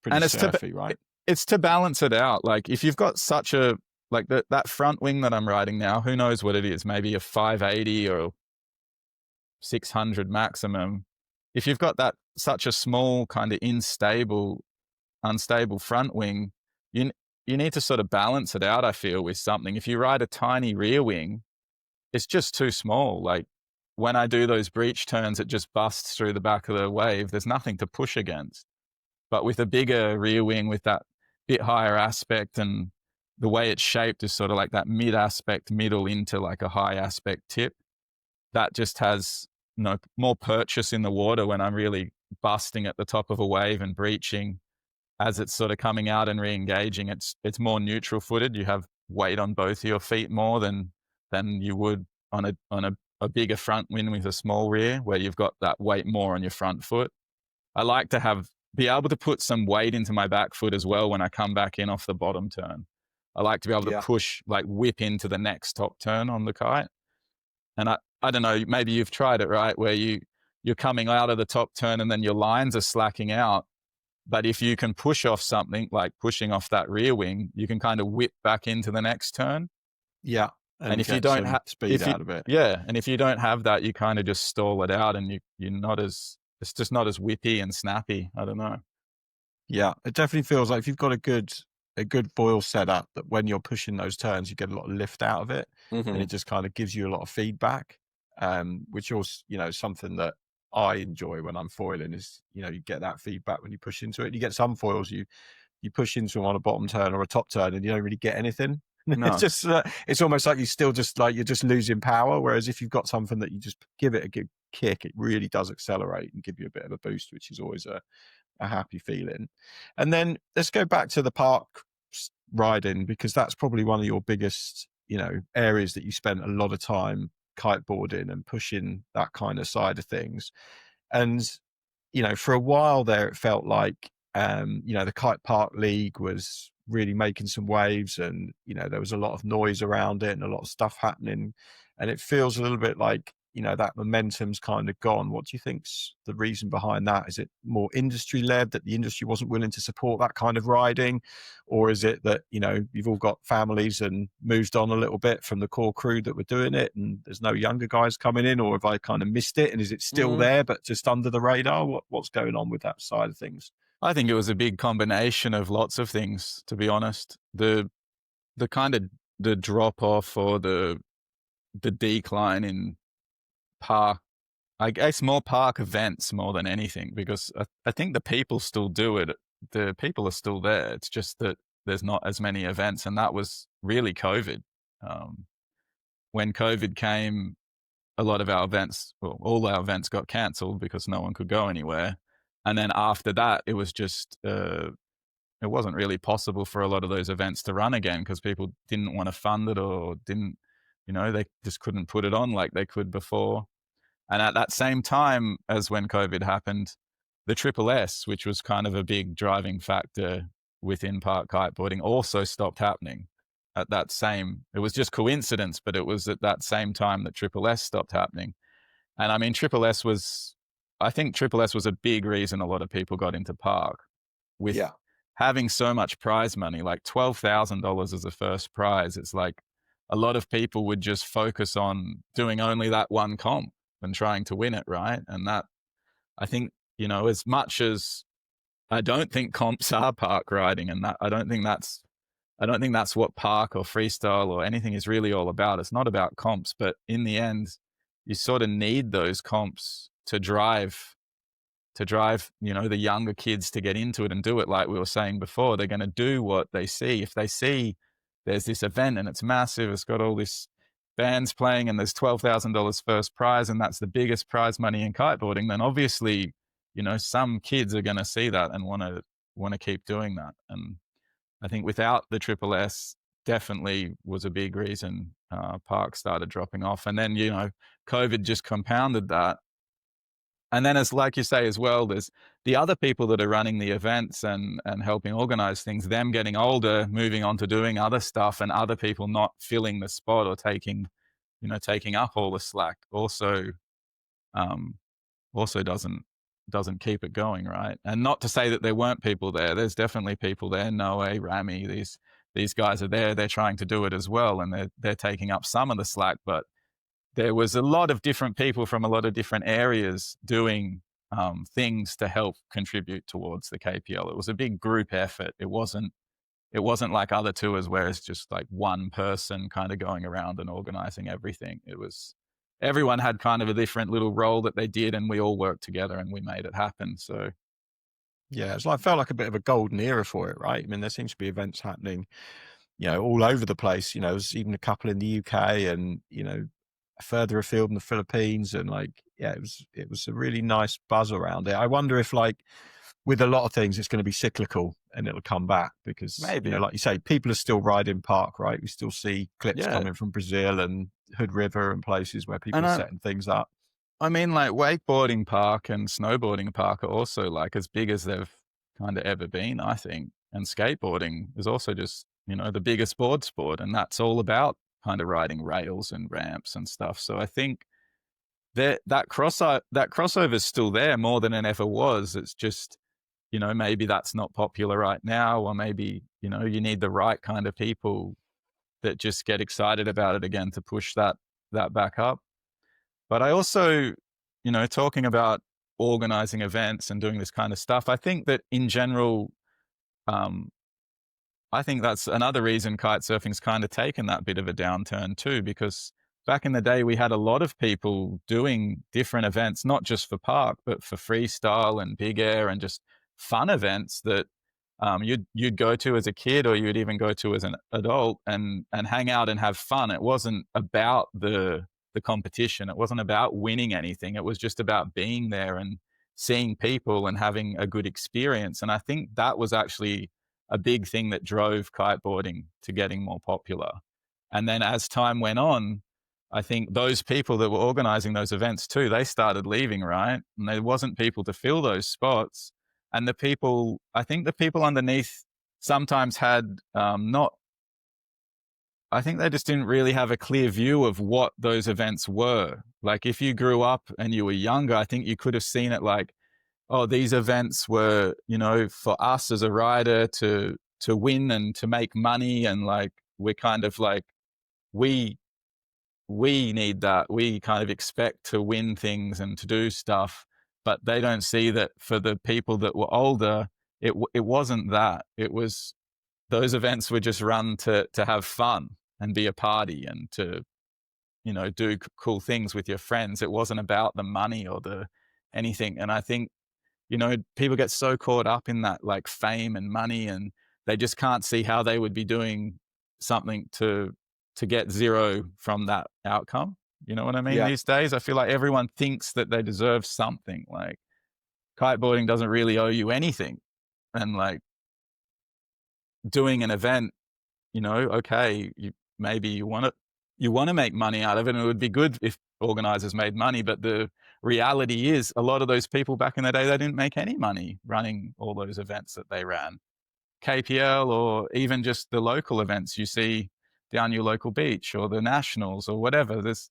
pretty surfy, right? It's to balance it out. Like if you've got such a, like that front wing that I'm riding now, who knows what it is, maybe a 580 or 600 maximum. If you've got that such a small kind of unstable front wing, you need to sort of balance it out, I feel, with something. If you ride a tiny rear wing, it's just too small. Like when I do those breach turns, it just busts through the back of the wave. There's nothing to push against. But with a bigger rear wing with that bit higher aspect, and the way it's shaped is sort of like that mid aspect middle into like a high aspect tip, that just has more purchase in the water when I'm really busting at the top of a wave and breaching as it's sort of coming out and re-engaging. It's more neutral footed. You have weight on both of your feet more than you would on a bigger front wing with a small rear, where you've got that weight more on your front foot. I like to be able to put some weight into my back foot as well when I come back in off the bottom turn. I like to be able to push, like whip into the next top turn on the kite. And I don't know, maybe you've tried it, right? Where you're coming out of the top turn and then your lines are slacking out. But if you can push off something, like pushing off that rear wing, you can kind of whip back into the next turn. Yeah. And if you don't have speed out of it. Yeah. And if you don't have that, you kind of just stall it out and you're not as, it's just not as whippy and snappy. I don't know. Yeah. It definitely feels like if you've got a good foil setup, that when you're pushing those turns, you get a lot of lift out of it. Mm-hmm. And it just kind of gives you a lot of feedback, which also, something that I enjoy when I'm foiling is, you get that feedback when you push into it. You get some foils, you push into them on a bottom turn or a top turn and you don't really get anything. No. It's just, it's almost like you still just like, you're just losing power. Whereas if you've got something that you just give it a good kick, it really does accelerate and give you a bit of a boost, which is always a happy feeling. And then let's go back to the park riding, because that's probably one of your biggest, areas that you spent a lot of time kiteboarding and pushing that kind of side of things. And, for a while there, it felt like, the Kite Park League was really making some waves, and, there was a lot of noise around it and a lot of stuff happening. And it feels a little bit like, that momentum's kind of gone. What do you think's the reason behind that? Is it more industry led, that the industry wasn't willing to support that kind of riding? Or is it that, you've all got families and moved on a little bit from the core crew that were doing it and there's no younger guys coming in? Or have I kind of missed it? And is it still there, but just under the radar? What's going on with that side of things? I think it was a big combination of lots of things, to be honest. The kind of the drop off or the decline in park, I guess more park events more than anything, because I think the people still do it. The people are still there. It's just that there's not as many events, and that was really COVID. When COVID came, a lot of our events, well, all our events got cancelled because no one could go anywhere. And then after that, it was just, it wasn't really possible for a lot of those events to run again because people didn't want to fund it or didn't, they just couldn't put it on like they could before. And at that same time as when COVID happened, the Triple S, which was kind of a big driving factor within park kiteboarding, also stopped happening at that same, it was just coincidence, but it was at that same time that Triple S stopped happening. And I mean, I think Triple S was a big reason a lot of people got into park with having so much prize money, like $12,000 as a first prize, it's like a lot of people would just focus on doing only that one comp and trying to win it, right? And that, I think, as much as I don't think comps are park riding, and that I don't think that's what park or freestyle or anything is really all about. It's not about comps, but in the end, you sort of need those comps to drive, the younger kids to get into it and do it. Like we were saying before, they're going to do what they see. If they see there's this event and it's massive, it's got all this bands playing and there's $12,000 first prize, and that's the biggest prize money in kiteboarding, then obviously, some kids are going to see that and want to keep doing that. And I think without the Triple S, definitely was a big reason parks started dropping off. And then, COVID just compounded that. And then, as like you say as well, there's the other people that are running the events and helping organize things, them getting older, moving on to doing other stuff, and other people not filling the spot or taking up all the slack um, also doesn't keep it going, right? And not to say that there weren't people there. There's definitely people there. Noah, Rami, these guys are there. They're trying to do it as well, and they're taking up some of the slack. But there was a lot of different people from a lot of different areas doing things to help contribute towards the KPL. It was a big group effort. It wasn't like other tours where it's just like one person kind of going around and organizing everything. It was everyone had kind of a different little role that they did, and we all worked together and we made it happen. So Yeah, it's like felt like a bit of a golden era for it, right? I mean, there seems to be events happening, all over the place. There's even a couple in the UK and, further afield in the Philippines, and it was a really nice buzz around it. I wonder if, like, with a lot of things, it's going to be cyclical and it'll come back because, maybe, like you say, people are still riding park, right? We still see clips yeah, coming from Brazil and Hood River and places where people and are setting things up. I mean, like wakeboarding park and snowboarding park are also like as big as they've kind of ever been, I think. And skateboarding is also just, the biggest board sport. And that's all about kind of riding rails and ramps and stuff. So I think that crossover is still there more than it ever was. It's just, maybe that's not popular right now, or maybe, you need the right kind of people that just get excited about it again to push that back up. But I also, talking about organizing events and doing this kind of stuff, I think that in general, I think that's another reason kite surfing's kind of taken that bit of a downturn too, because back in the day, we had a lot of people doing different events, not just for park, but for freestyle and big air and just fun events that you'd go to as a kid, or you'd even go to as an adult and hang out and have fun. It wasn't about the competition. It wasn't about winning anything. It was just about being there and seeing people and having a good experience. And I think that was actually a big thing that drove kiteboarding to getting more popular. And then as time went on, I think those people that were organizing those events too, they started leaving, right? And there wasn't people to fill those spots. And I think the people underneath sometimes had I think they just didn't really have a clear view of what those events were. Like if you grew up and you were younger, I think you could have seen it like, oh, these events were, for us as a rider to win and to make money. And like, we're kind of like, we need that. We kind of expect to win things and to do stuff, but they don't see that for the people that were older, it wasn't that. It was, those events were just run to have fun and be a party and to, do cool things with your friends. It wasn't about the money or the anything. And I think, people get so caught up in that like fame and money, and they just can't see how they would be doing something to get zero from that outcome. You know what I mean? Yeah. These days, I feel like everyone thinks that they deserve something. Like kiteboarding doesn't really owe you anything. And like doing an event, okay, maybe you want to make money out of it, and it would be good if organizers made money. But the reality is a lot of those people back in the day, they didn't make any money running all those events that they ran. KPL, or even just the local events you see down your local beach, or the nationals, or whatever. There's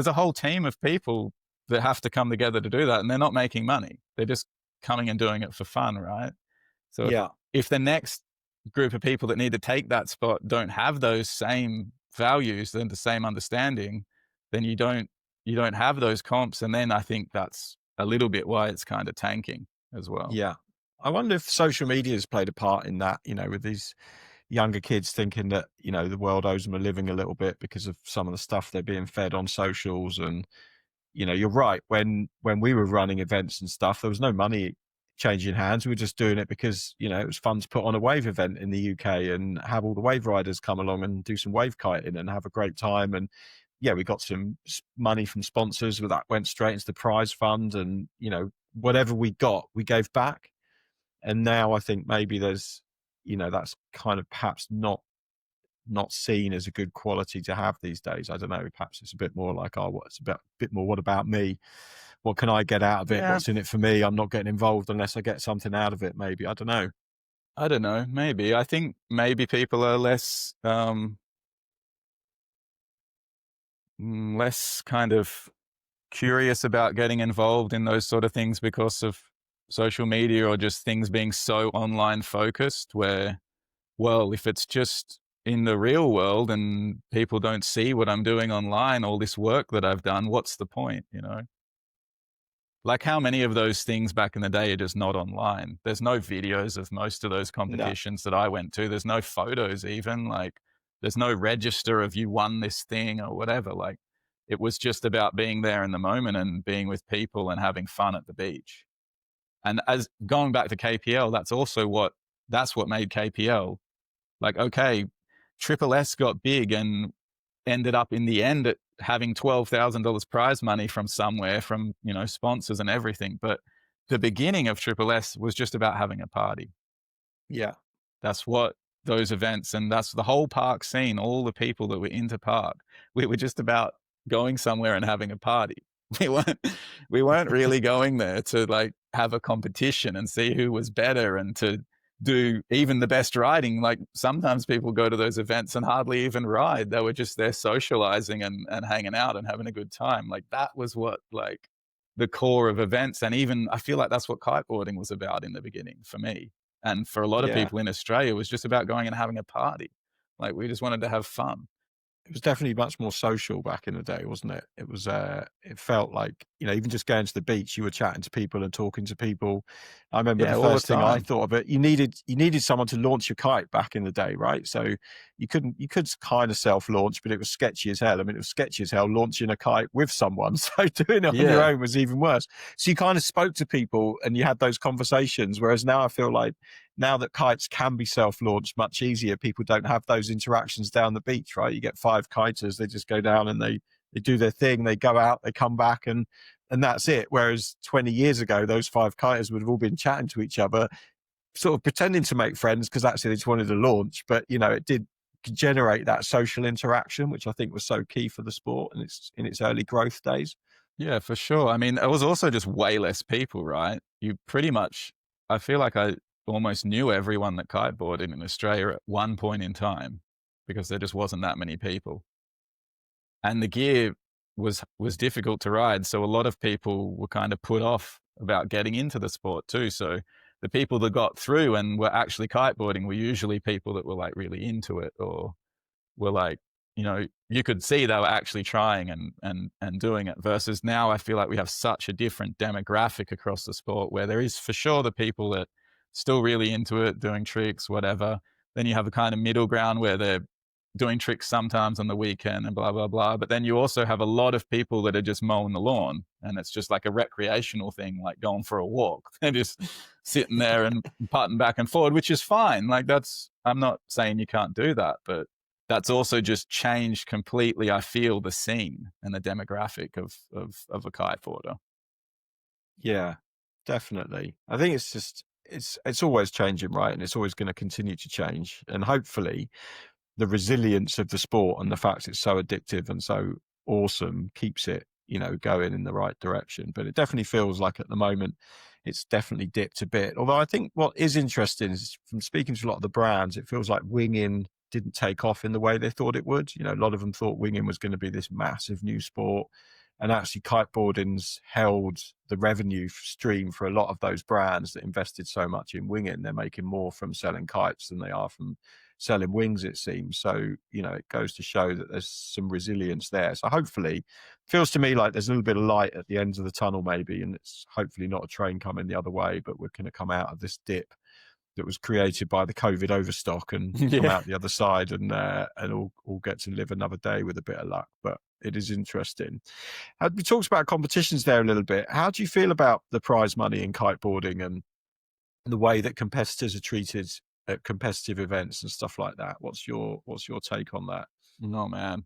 a whole team of people that have to come together to do that, and they're not making money. They're just coming and doing it for fun, right? So Yeah. if the next group of people that need to take that spot don't have those same values and the same understanding, then you don't have those comps. And then I think that's a little bit why it's kind of tanking as well. Yeah. I wonder if social media has played a part in that, with these younger kids thinking that, the world owes them a living a little bit because of some of the stuff they're being fed on socials. And, you're right. When we were running events and stuff, there was no money changing hands. We were just doing it because, it was fun to put on a wave event in the UK and have all the wave riders come along and do some wave kiting and have a great time. And yeah, we got some money from sponsors, but that went straight into the prize fund. And, whatever we got, we gave back. And now I think maybe there's, that's kind of perhaps not seen as a good quality to have these days. I don't know. Perhaps it's a bit more like, oh, what's a bit more? What about me? What can I get out of it? Yeah, What's in it for me? I'm not getting involved unless I get something out of it. Maybe, I don't know. I don't know. Maybe I think maybe people are less kind of curious about getting involved in those sort of things because of social media or just things being so online focused. Where, well, if it's just in the real world and people don't see what I'm doing online, all this work that I've done, what's the point, Like, how many of those things back in the day are just not online? There's no videos of most of those No. competitions that I went to. There's no photos even. Like, there's no register of you won this thing or whatever. Like, it was just about being there in the moment and being with people and having fun at the beach. And as going back to KPL, that's what made KPL. Like, okay, Triple S got big and ended up in the end at having $12,000 prize money from somewhere, from, sponsors and everything. But the beginning of Triple S was just about having a party. Yeah. That's what those events, and that's the whole park scene, all the people that were into park. We were just about going somewhere and having a party. We weren't we weren't really going there to like have a competition and see who was better and to do even the best riding. Like, sometimes people go to those events and hardly even ride. They were just there socializing and hanging out and having a good time. Like, that was what, like, the core of events. And even I feel like that's what kiteboarding was about in the beginning for me. And for a lot of Yeah. people in Australia, it was just about going and having a party. Like, we just wanted to have fun. It was definitely much more social back in the day, wasn't it? It was, it felt like, even just going to the beach, you were chatting to people and talking to people. I remember Yeah, the all the first thing I time. thought of it, you needed someone to launch your kite back in the day, right? So you could kind of self-launch, but it was sketchy as hell. I mean, it was sketchy as hell launching a kite with someone. So doing it on your Yeah. own was even worse. So you kind of spoke to people and you had those conversations. Whereas now I feel like, now that kites can be self-launched much easier, people don't have those interactions down the beach, right? You get 5 kiters, they just go down and they do their thing, they go out, they come back, and that's it. Whereas 20 years ago, those 5 kiters would have all been chatting to each other, sort of pretending to make friends because actually they just wanted to launch. But, it did generate that social interaction, which I think was so key for the sport and it's in its early growth days. Yeah, for sure. I mean, it was also just way less people, right? You pretty much, I feel like I almost knew everyone that kiteboarded in Australia at one point in time because there just wasn't that many people. And the gear was difficult to ride. So a lot of people were kind of put off about getting into the sport too. So the people that got through and were actually kiteboarding were usually people that were like really into it, or were like, you could see they were actually trying and doing it. Versus now, I feel like we have such a different demographic across the sport, where there is for sure the people that still really into it, doing tricks, whatever. Then you have a kind of middle ground where they're doing tricks sometimes on the weekend and blah, blah, blah. But then you also have a lot of people that are just mowing the lawn, and it's just like a recreational thing, like going for a walk. They're just sitting there and putting back and forward, which is fine. Like, I'm not saying you can't do that, but that's also just changed completely, I feel, the scene and the demographic of a kiteboarder. Yeah, definitely. I think it's just it's always changing, right? And it's always going to continue to change. And hopefully the resilience of the sport and the fact it's so addictive and so awesome keeps it, going in the right direction. But it definitely feels like at the moment it's definitely dipped a bit. Although I think what is interesting is, from speaking to a lot of the brands, it feels like winging didn't take off in the way they thought it would. A lot of them thought winging was going to be this massive new sport. And actually, kiteboarding's held the revenue stream for a lot of those brands that invested so much in winging. They're making more from selling kites than they are from selling wings, it seems. So, it goes to show that there's some resilience there. So hopefully, feels to me like there's a little bit of light at the end of the tunnel maybe, and it's hopefully not a train coming the other way, but we're going to come out of this dip that was created by the COVID overstock and come out the other side and all get to live another day with a bit of luck. But it is interesting. We talked about competitions there a little bit. How do you feel about the prize money in kiteboarding and the way that competitors are treated at competitive events and stuff like that? What's your take on that? No, man.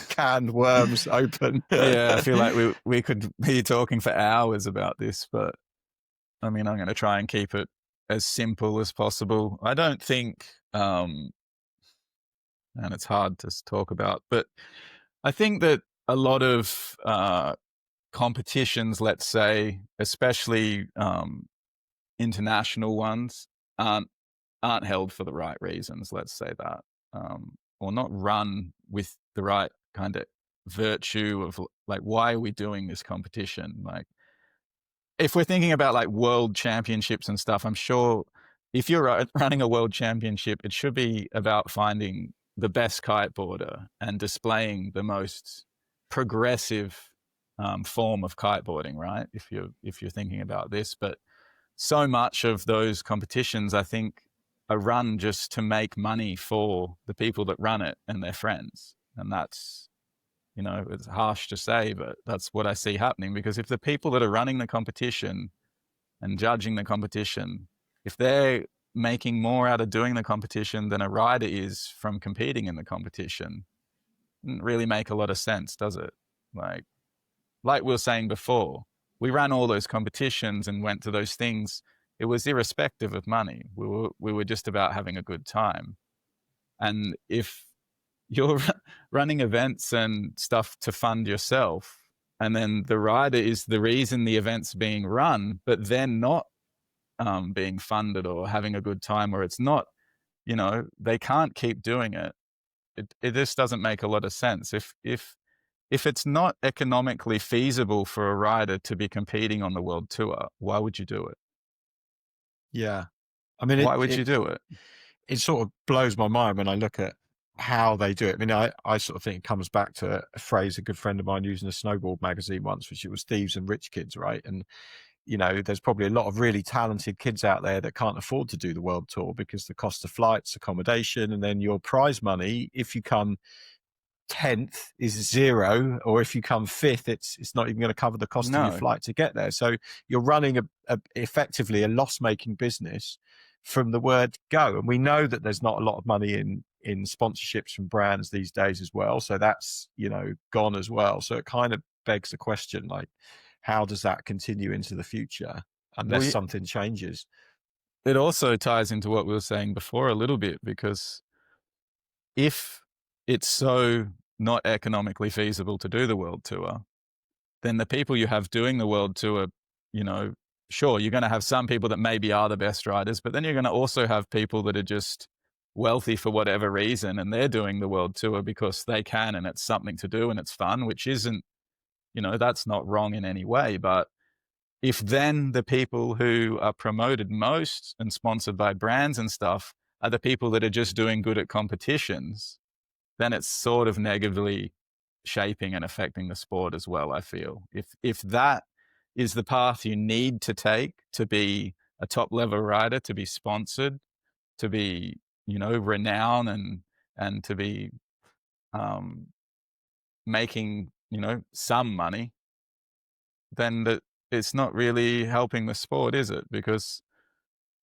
Canned worms open. Yeah, I feel like we could be talking for hours about this, but I mean, I'm going to try and keep it as simple as possible. I don't think, and it's hard to talk about, but I think that a lot of competitions, let's say, especially international ones, aren't held for the right reasons. Let's say that, or not run with the right kind of virtue of like, why are we doing this competition? Like, if we're thinking about like world championships and stuff, I'm sure if you're running a world championship, it should be about finding the best kiteboarder and displaying the most progressive form of kiteboarding, right? If you're thinking about this, but so much of those competitions, I think, are run just to make money for the people that run it and their friends, and that's, it's harsh to say, but that's what I see happening. Because if the people that are running the competition and judging the competition, if they're making more out of doing the competition than a rider is from competing in the competition, it doesn't really make a lot of sense, does it? Like we were saying before, we ran all those competitions and went to those things. It was irrespective of money. We were just about having a good time. And if you're running events and stuff to fund yourself, and then the rider is the reason the event's being run, but then not being funded or having a good time, or it's not, they can't keep doing it. It just doesn't make a lot of sense. If it's not economically feasible for a rider to be competing on the world tour, why would you do it? Yeah. I mean, why would you do it? It sort of blows my mind when I look at how they do it. I mean, I sort of think it comes back to a phrase a good friend of mine used in a snowboard magazine once, which it was thieves and rich kids, right? And, there's probably a lot of really talented kids out there that can't afford to do the world tour because the cost of flights, accommodation, and then your prize money, if you come 10th, is zero, or if you come 5th, it's not even going to cover the cost of your flight to get there. So you're running effectively a loss-making business from the word go. And we know that there's not a lot of money in sponsorships from brands these days as well. So that's, gone as well. So it kind of begs the question, like, how does that continue into the future unless something changes? It also ties into what we were saying before a little bit, because if it's so not economically feasible to do the world tour, then the people you have doing the world tour, sure, you're going to have some people that maybe are the best riders, but then you're going to also have people that are just wealthy for whatever reason, and they're doing the world tour because they can, and it's something to do and it's fun, which isn't, that's not wrong in any way. But if then the people who are promoted most and sponsored by brands and stuff are the people that are just doing good at competitions, then it's sort of negatively shaping and affecting the sport as well, I feel. If that is the path you need to take to be a top level rider, to be sponsored, to be, renowned and to be making, some money, then it's not really helping the sport, is it? Because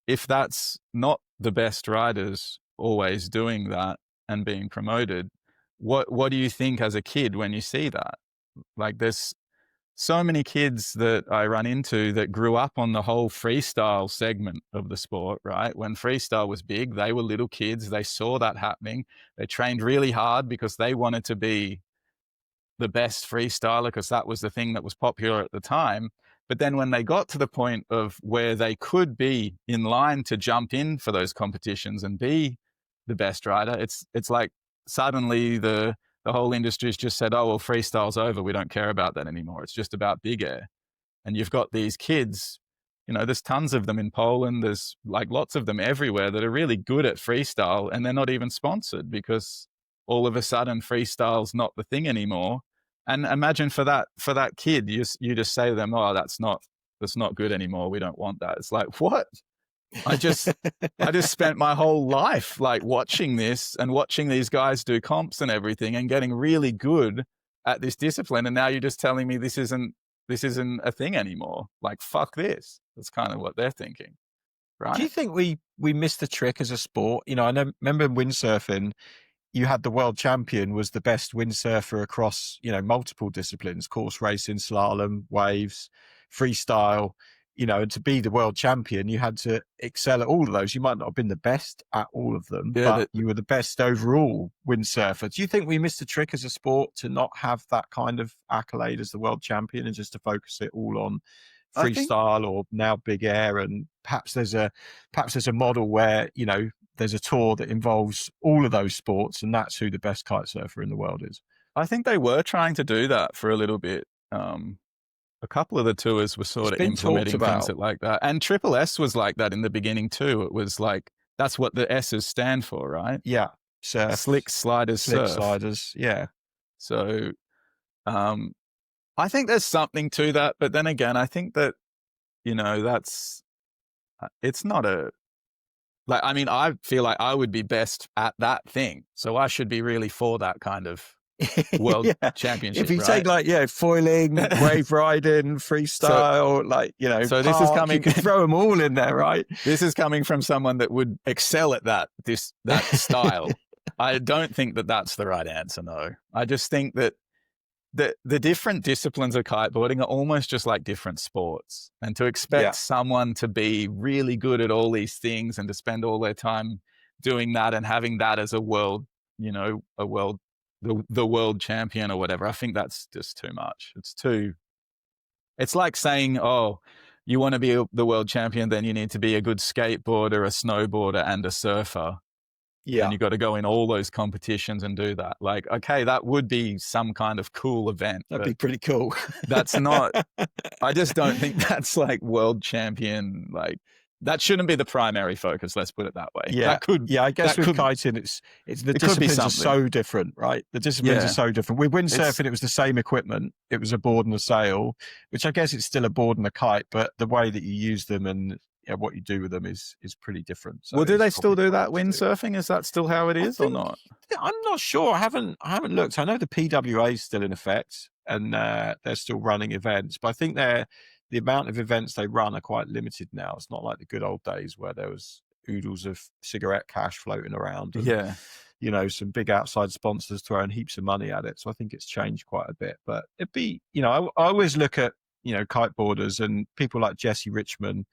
if that's not the best riders always doing that and being promoted, what do you think as a kid when you see that? Like, there's so many kids that I run into that grew up on the whole freestyle segment of the sport, right? When freestyle was big, they were little kids. They saw that happening. They trained really hard because they wanted to be the best freestyler because that was the thing that was popular at the time. But then when they got to the point of where they could be in line to jump in for those competitions and be the best rider, it's like suddenly the the whole industry's just said, oh, well, freestyle's over. We don't care about that anymore. It's just about big air. And you've got these kids, there's tons of them in Poland. There's like lots of them everywhere that are really good at freestyle, and they're not even sponsored because all of a sudden freestyle's not the thing anymore. And imagine for that kid, you just say to them, oh, that's not good anymore. We don't want that. It's like, what? I just spent my whole life like watching this and watching these guys do comps and everything and getting really good at this discipline. And now you're just telling me this isn't a thing anymore. Like, fuck this. That's kind of what they're thinking. Right. Do you think we missed the trick as a sport? Remember in windsurfing, you had the world champion was the best windsurfer across, multiple disciplines, course racing, slalom, waves, freestyle, and to be the world champion, you had to excel at all of those. You might not have been the best at all of them, but you were the best overall windsurfer. Do you think we missed the trick as a sport to not have that kind of accolade as the world champion and just to focus it all on freestyle or now big air? And perhaps there's a model where, there's a tour that involves all of those sports, and that's who the best kite surfer in the world is. I think they were trying to do that for a little bit. A couple of the tours were sort of implementing things like that. And Triple S was like that in the beginning too. It was like, that's what the S's stand for, right? Yeah. Surf. Slick sliders, Slick surf. sliders, yeah. So I think there's something to that. But then again, I think that, it's not I feel like I would be best at that thing. So I should be really for that kind of world championship. If you take foiling, wave riding, freestyle, so this is coming. You can throw them all in there, right? This is coming from someone that would excel at that style. I don't think that that's the right answer. No, I just think that the different disciplines of kiteboarding are almost just like different sports, and to expect someone to be really good at all these things and to spend all their time doing that and having that as a world, the world champion or whatever, I think that's just too much. It's like saying, oh, you want to be the world champion, then you need to be a good skateboarder, a snowboarder, and a surfer. Yeah. And you got to go in all those competitions and do that. Like, okay, that would be some kind of cool event. That'd be pretty cool. That's not, I just don't think that's like world champion, like, that shouldn't be the primary focus. Let's put it that way. Yeah, I guess with kiting, it's the disciplines are so different, right? The disciplines are so different. With windsurfing, it was the same equipment. It was a board and a sail, which I guess it's still a board and a kite, but the way that you use them and what you do with them is pretty different. So well, do they still do that windsurfing? Is that still how it is or not? I'm not sure. I haven't looked. I know the PWA is still in effect and they're still running events, but I think the amount of events they run are quite limited now. It's not like the good old days where there was oodles of cigarette cash floating around. And, some big outside sponsors throwing heaps of money at it. So I think it's changed quite a bit. But it'd be, I always look at, kiteboarders and people like Jesse Richmond,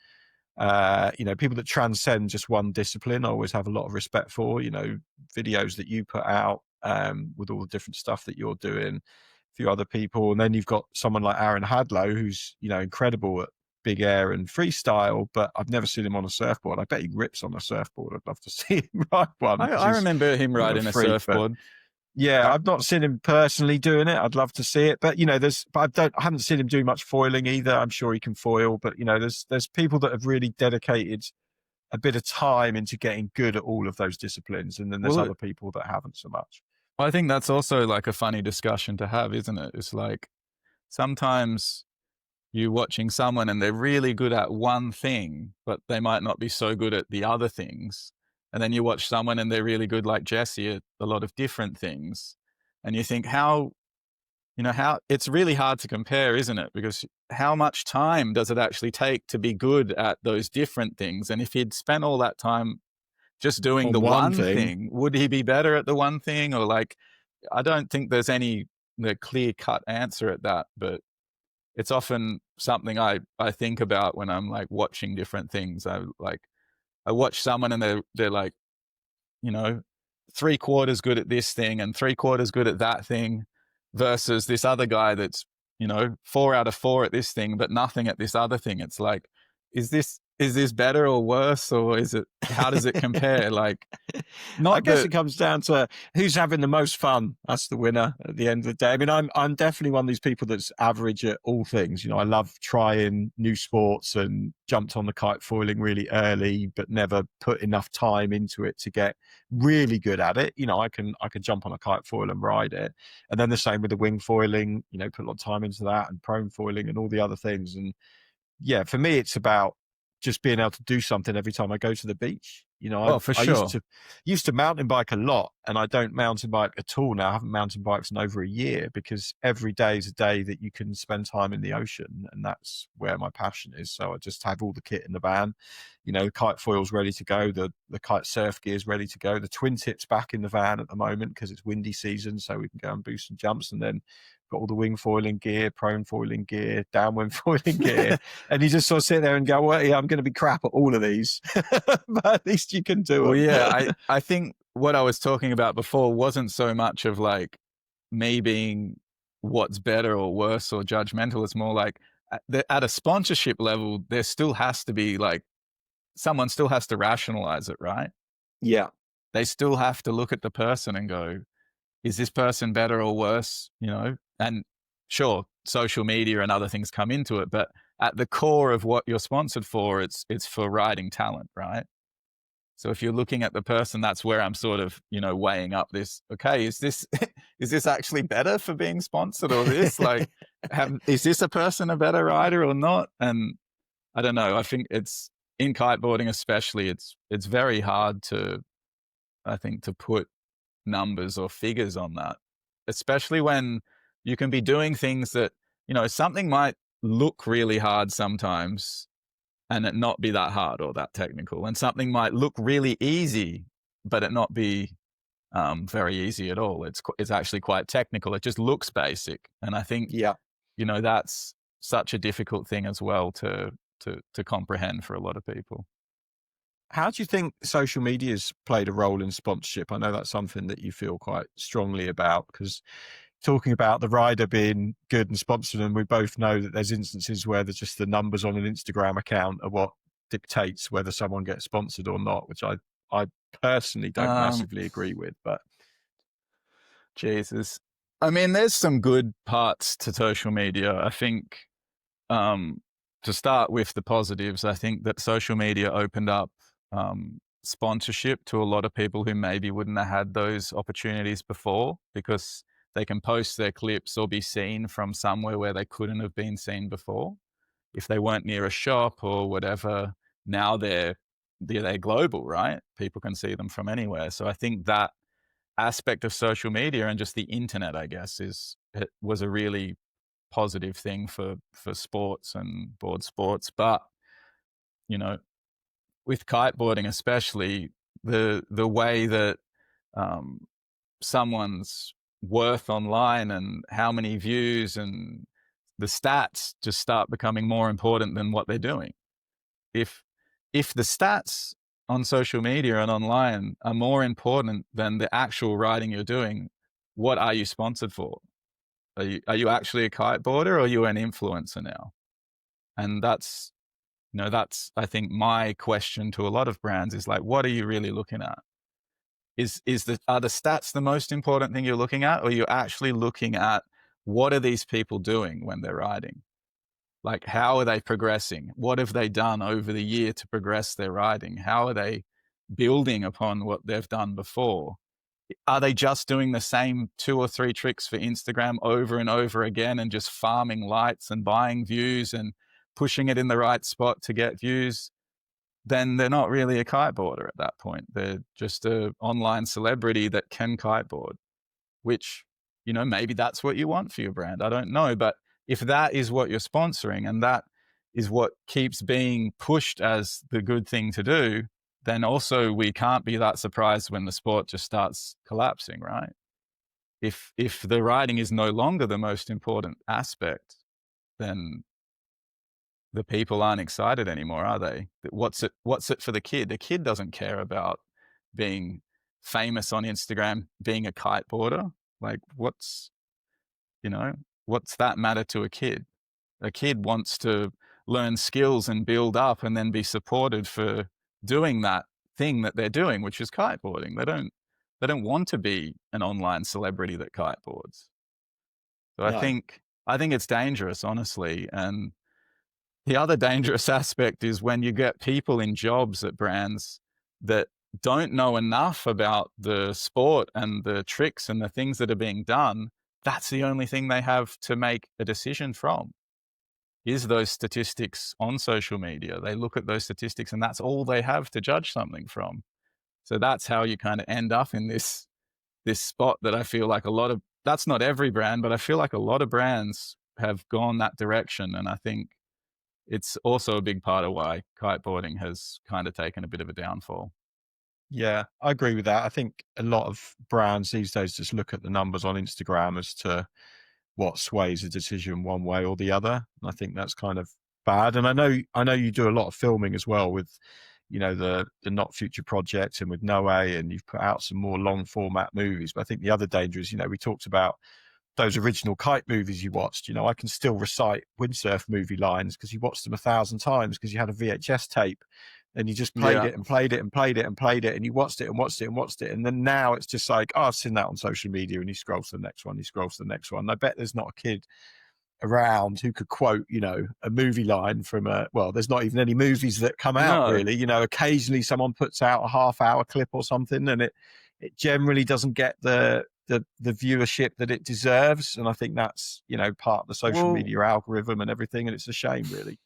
people that transcend just one discipline. I always have a lot of respect for, videos that you put out with all the different stuff that you're doing. Few other people, and then you've got someone like Aaron Hadlow who's incredible at big air and freestyle, but I've never seen him on a surfboard. I bet he rips on a surfboard. I'd love to see him ride one. I remember him riding a surfboard. I've not seen him personally doing it. I'd love to see it, but I haven't seen him do much foiling either. I'm sure he can foil, but there's people that have really dedicated a bit of time into getting good at all of those disciplines, and then there's other people that haven't so much. I think that's also like a funny discussion to have, isn't it? It's like sometimes you're watching someone and they're really good at one thing, but they might not be so good at the other things. And then you watch someone and they're really good like Jesse at a lot of different things. And you think how it's really hard to compare, isn't it? Because how much time does it actually take to be good at those different things? And if he'd spent all that time just doing the one thing, would he be better at the one thing? Or like, I don't think there's the clear cut answer at that, but it's often something I think about when I'm like watching different things. I watch someone and they're like, 3/4 good at this thing and 3/4 good at that thing versus this other guy that's, 4 out of 4 at this thing, but nothing at this other thing. It's like, is this is this better or worse, or how does it compare? Like, I not guess that it comes down to who's having the most fun. That's the winner at the end of the day. I mean, I'm definitely one of these people that's average at all things. You know, I love trying new sports and jumped on the kite foiling really early, but never put enough time into it to get really good at it. You know, I can jump on a kite foil and ride it. And then the same with the wing foiling, you know, put a lot of time into that, and prone foiling and all the other things. And yeah, for me, it's about just being able to do something every time I go to the beach. You know, oh, for I used sure. to mountain bike a lot, and I don't mountain bike at all now. I haven't mountain biked in over a year because every day is a day that you can spend time in the ocean, and that's where my passion is. So I just have all the kit in the van, you know, kite foils ready to go, the kite surf gear is ready to go, the twin tips back in the van at the moment because it's windy season, so we can go and boost some jumps, and then got all the wing foiling gear, prone foiling gear, downwind foiling gear, and you just sort of sit there and go, well, yeah, I'm going to be crap at all of these, but at least you can do Well, them. yeah, I think what I was talking about before wasn't so much of like me being what's better or worse or judgmental. It's more like at a sponsorship level, there still has to be like someone still has to rationalize it, right? Yeah. They still have to look at the person and go, is this person better or worse? You know, and sure, social media and other things come into it, but at the core of what you're sponsored for, it's for riding talent, right? So if you're looking at the person, that's where I'm sort of, you know, weighing up this, okay, is this is this actually better for being sponsored, or this like is this a person a better rider or not? And I don't know. I think it's in kiteboarding especially, it's very hard to, I think, to put numbers or figures on that, especially when you can be doing things that, you know, something might look really hard sometimes and it not be that hard or that technical. And something might look really easy, but it not be very easy at all. It's actually quite technical. It just looks basic. And I think, Yeah. you know, that's such a difficult thing as well to comprehend for a lot of people. How do you think social media's played a role in sponsorship? I know that's something that you feel quite strongly about, because talking about the rider being good and sponsored, and we both know that there's instances where there's just the numbers on an Instagram account are what dictates whether someone gets sponsored or not, which I personally don't Um, massively agree with. But Jesus. I mean, there's some good parts to social media. I think um, to start with the positives, I think that social media opened up sponsorship to a lot of people who maybe wouldn't have had those opportunities before, because they can post their clips or be seen from somewhere where they couldn't have been seen before. If they weren't near a shop or whatever, now they're global, right? People can see them from anywhere. So I think that aspect of social media and just the internet, I guess, it was a really positive thing for sports and board sports. But you know, with kiteboarding especially, the way that um, someone's worth online and how many views and the stats just start becoming more important than what they're doing. If the stats on social media and online are more important than the actual riding you're doing, what are you sponsored for? Are you actually a kiteboarder, or are you an influencer now? And that's, you know, that's, I think, my question to a lot of brands is like, what are you really looking at? Are the stats the most important thing you're looking at, or you're actually looking at what are these people doing when they're riding? Like, how are they progressing? What have they done over the year to progress their riding? How are they building upon what they've done before? Are they just doing the same 2 or 3 tricks for Instagram over and over again and just farming lights and buying views and pushing it in the right spot to get views? Then they're not really a kiteboarder at that point. They're just an online celebrity that can kiteboard, which, you know, maybe that's what you want for your brand. I don't know. But if that is what you're sponsoring and that is what keeps being pushed as the good thing to do, then also we can't be that surprised when the sport just starts collapsing, right? If the riding is no longer the most important aspect, then the people aren't excited anymore, are they? What's it for the kid? The kid doesn't care about being famous on Instagram, being a kiteboarder. Like, you know, what's that matter to a kid? A kid wants to learn skills and build up and then be supported for doing that thing that they're doing, which is kiteboarding. They don't want to be an online celebrity that kiteboards. So No. I think it's dangerous, honestly. And the other dangerous aspect is when you get people in jobs at brands that don't know enough about the sport and the tricks and the things that are being done. That's the only thing they have to make a decision from, is those statistics on social media. They look at those statistics and that's all they have to judge something from. So that's how you kind of end up in this spot that I feel like that's not every brand, but I feel like a lot of brands have gone that direction. And I think it's also a big part of why kiteboarding has kind of taken a bit of a downfall. Yeah, I agree with that. I think a lot of brands these days just look at the numbers on Instagram as to what sways a decision one way or the other. And I think that's kind of bad. And I know you do a lot of filming as well with, you know, the Not Future project and with Noe, and you've put out some more long format movies. But I think the other danger is, you know, we talked about those original Kite movies you watched. You know, I can still recite windsurf movie lines because you watched them 1,000 times because you had a VHS tape and you just played Yeah. it and played it and played it and played it, and you watched it and watched it and watched it. And then now it's just like, oh, I've seen that on social media, and you scroll to the next one, you scroll to the next one. And I bet there's not a kid around who could quote, you know, a movie line from well, there's not even any movies that come out really. You know, occasionally someone puts out a half-hour clip or something, and it generally doesn't get the viewership that it deserves. And I think that's, you know, part of the social media algorithm and everything, and it's a shame, really.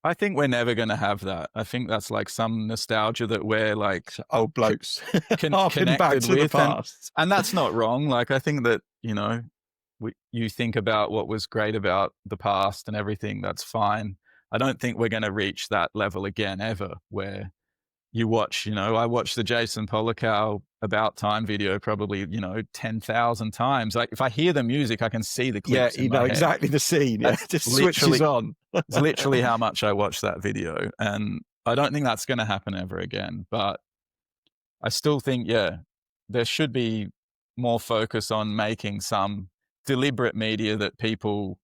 I think we're never going to have that. I think that's like some nostalgia that we're like old blokes connected back to with, the past. And that's not wrong. Like, I think that, you know, you think about what was great about the past and everything, that's fine. I don't think we're going to reach that level again ever, where you watch, you know, I watched the Jason Pollock About Time video probably, you know, 10,000 times. Like, if I hear the music, I can see the clips. Yeah, you know exactly the scene. Yeah, it just switches on. It's literally how much I watched that video. And I don't think that's going to happen ever again. But I still think, yeah, there should be more focus on making some deliberate media that people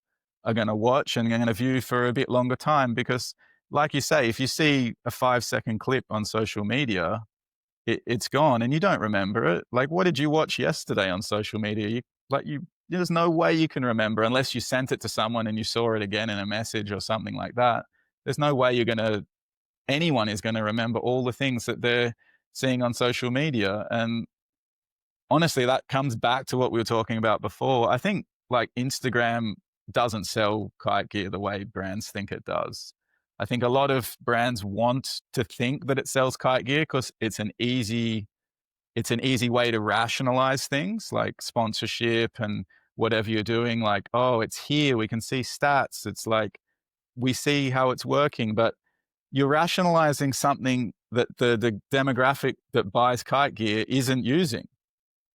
are going to watch and going to view for a bit longer time. Because, like you say, if you see a 5-second clip on social media, it's gone and you don't remember it. Like, what did you watch yesterday on social media? There's no way you can remember unless you sent it to someone and you saw it again in a message or something like that. There's no way anyone is going to remember all the things that they're seeing on social media. And honestly, that comes back to what we were talking about before. I think like Instagram doesn't sell kite gear the way brands think it does. I think a lot of brands want to think that it sells kite gear because it's an easy way to rationalize things like sponsorship and whatever you're doing. Like, oh, it's here, we can see stats. It's like, we see how it's working, but you're rationalizing something that the demographic that buys kite gear isn't using.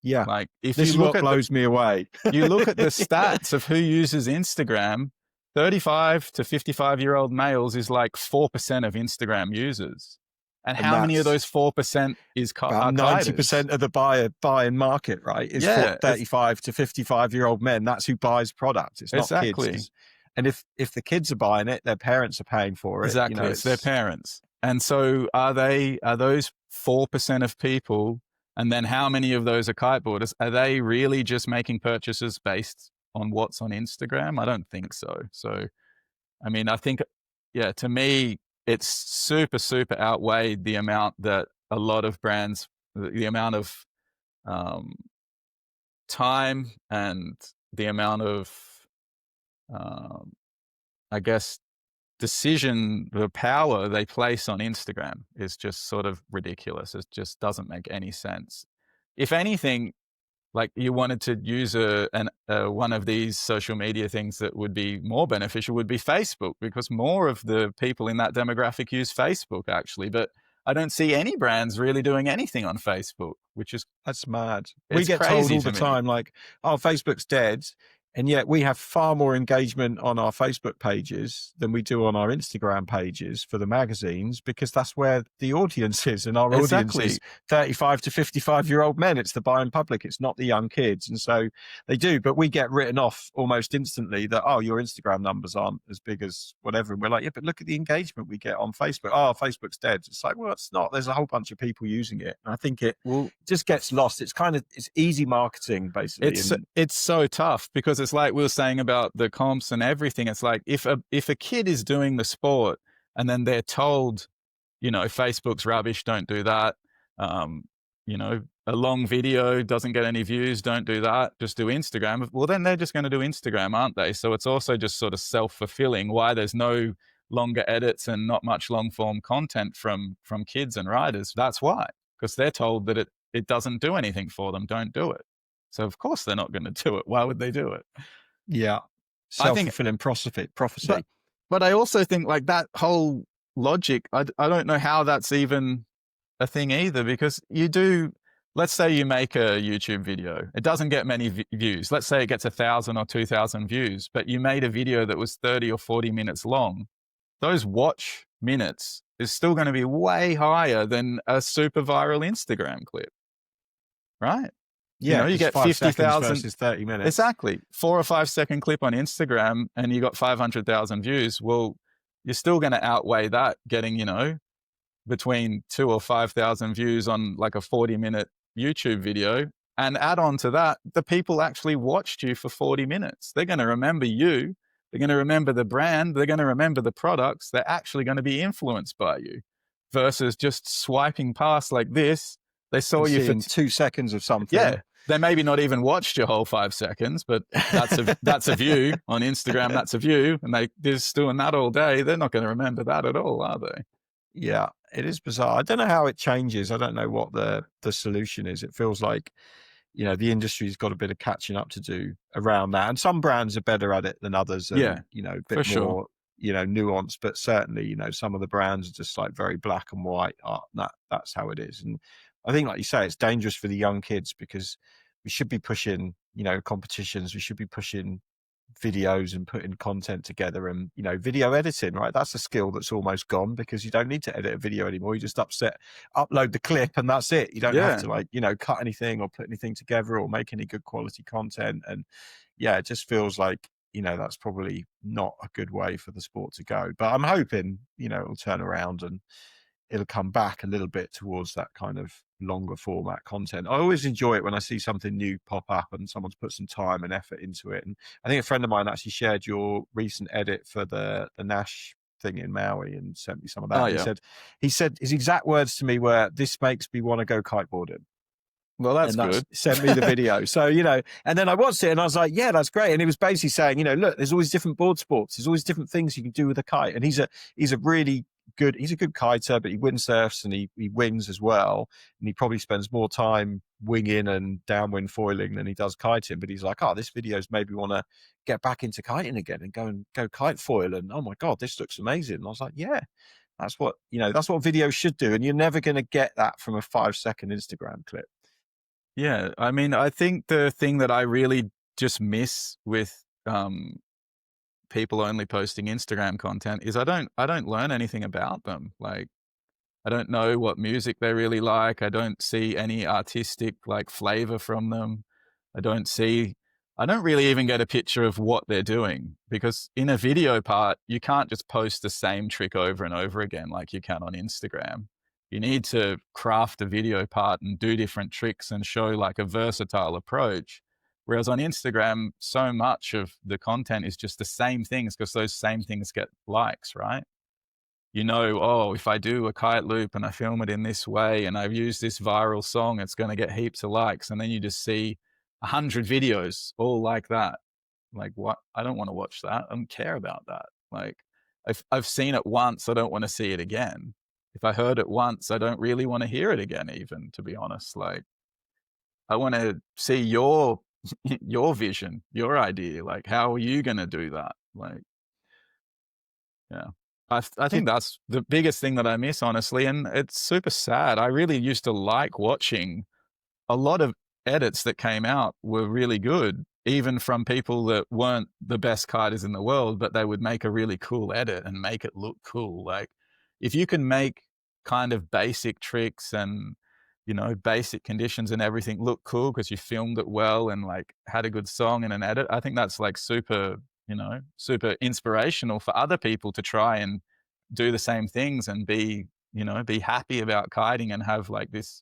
Yeah. Like, if this you is what blows me away. You look at the stats of who uses Instagram, 35 to 55-year-old males is like 4% of Instagram users. And how many of those 4% is about 90% of the buying market, right? Is 35 to 55-year-old men. That's who buys products. It's not kids. And if the kids are buying it, their parents are paying for it. Exactly, you know, it's their parents. And so are those 4% of people, and then how many of those are kiteboarders? Are they really just making purchases based on what's on Instagram? I don't think so. So, I mean, I think, yeah, to me, it's super, super outweighed the amount that a lot of brands, the amount of time and the amount of, I guess, the power they place on Instagram is just sort of ridiculous. It just doesn't make any sense. If anything, like, you wanted to use one of these social media things that would be more beneficial would be Facebook, because more of the people in that demographic use Facebook actually. But I don't see any brands really doing anything on Facebook, that's mad. We get told all the time, like, oh, Facebook's dead. And yet we have far more engagement on our Facebook pages than we do on our Instagram pages for the magazines, because that's where the audience is. And our audience is 35 to 55-year-old men. It's the buying public. It's not the young kids. And so they do. But we get written off almost instantly that, oh, your Instagram numbers aren't as big as whatever. And we're like, yeah, but look at the engagement we get on Facebook. Oh, Facebook's dead. It's like, well, it's not. There's a whole bunch of people using it. And I think it just gets lost. It's it's easy marketing, basically. It's so tough, because it's like we were saying about the comps and everything. It's like if a kid is doing the sport and then they're told, Facebook's rubbish, don't do that. A long video doesn't get any views, don't do that. Just do Instagram. Well, then they're just going to do Instagram, aren't they? So it's also just sort of self-fulfilling why there's no longer edits and not much long form content from kids and riders. That's why, because they're told that it doesn't do anything for them. Don't do it. So of course they're not going to do it. Why would they do it? Yeah. Self-fulfilling prophecy. But I also think like that whole logic, I don't know how that's even a thing either, because let's say you make a YouTube video. It doesn't get many views. Let's say it gets 1,000 or 2,000 views, but you made a video that was 30 or 40 minutes long. Those watch minutes is still going to be way higher than a super viral Instagram clip, right? Yeah, you get 50,000 versus 30 minutes. Exactly. 4 or 5 second clip on Instagram and you got 500,000 views. Well, you're still going to outweigh that getting, between 2 or 5,000 views on like a 40-minute YouTube video. And add on to that, the people actually watched you for 40 minutes. They're going to remember you. They're going to remember the brand. They're going to remember the products. They're actually going to be influenced by you, versus just swiping past like this. They saw you for 2 seconds of something. Yeah. They maybe not even watched your whole 5 seconds, but that's a view on Instagram. That's a view. And they're just doing that all day. They're not going to remember that at all, are they? Yeah, it is bizarre. I don't know how it changes. I don't know what the solution is. It feels like, the industry's got a bit of catching up to do around that. And some brands are better at it than others. And, a bit more, nuanced. But certainly, some of the brands are just like very black and white. That's how it is. And I think, like you say, it's dangerous for the young kids, because we should be pushing, competitions. We should be pushing videos and putting content together, and, video editing, right? That's a skill that's almost gone, because you don't need to edit a video anymore. You just upload the clip and that's it. You don't have to cut anything or put anything together or make any good quality content. And yeah, it just feels like, that's probably not a good way for the sport to go. But I'm hoping, it'll turn around and it'll come back a little bit towards that kind of longer format content. I always enjoy it when I see something new pop up and someone's put some time and effort into it. And I think a friend of mine actually shared your recent edit for the Nash thing in Maui and sent me some of that. Oh, yeah. He said his exact words to me were, "This makes me want to go kiteboarding." Well, that's good. Sent me the video. So, and then I watched it and I was like, yeah, that's great. And he was basically saying, look, there's always different board sports. There's always different things you can do with a kite. And he's a good kiter, but he windsurfs and he wings as well. And he probably spends more time winging and downwind foiling than he does kiting. But he's like, this video's made me want to get back into kiting again and go kite foil. And oh my God, this looks amazing. And I was like, yeah, that's what video should do. And you're never going to get that from a 5-second Instagram clip. Yeah, I mean, I think the thing that I really just miss with people only posting Instagram content is I don't learn anything about them. Like, I don't know what music they really like. I don't see any artistic like flavor from them. I don't really even get a picture of what they're doing, because in a video part, you can't just post the same trick over and over again like you can on Instagram. You need to craft a video part and do different tricks and show like a versatile approach. Whereas on Instagram, so much of the content is just the same things, because those same things get likes, right? If I do a kite loop and I film it in this way and I've used this viral song, it's going to get heaps of likes. And then you just see 100 videos all like that. Like, what? I don't want to watch that. I don't care about that. Like, I've seen it once. I don't want to see it again. If I heard it once, I don't really want to hear it again, even, to be honest. Like, I want to see your vision, your idea. Like, how are you going to do that? Like, yeah. I think that's the biggest thing that I miss, honestly. And it's super sad. I really used to like watching a lot of edits that came out were really good even from people that weren't the best kiters in the world, but they would make a really cool edit and make it look cool. Like if you can make kind of basic tricks and, you know, basic conditions and everything look cool because you filmed it well and like had a good song and an edit, I think that's like super, you know, super inspirational for other people to try and do the same things and be, you know, be happy about kiting and have like this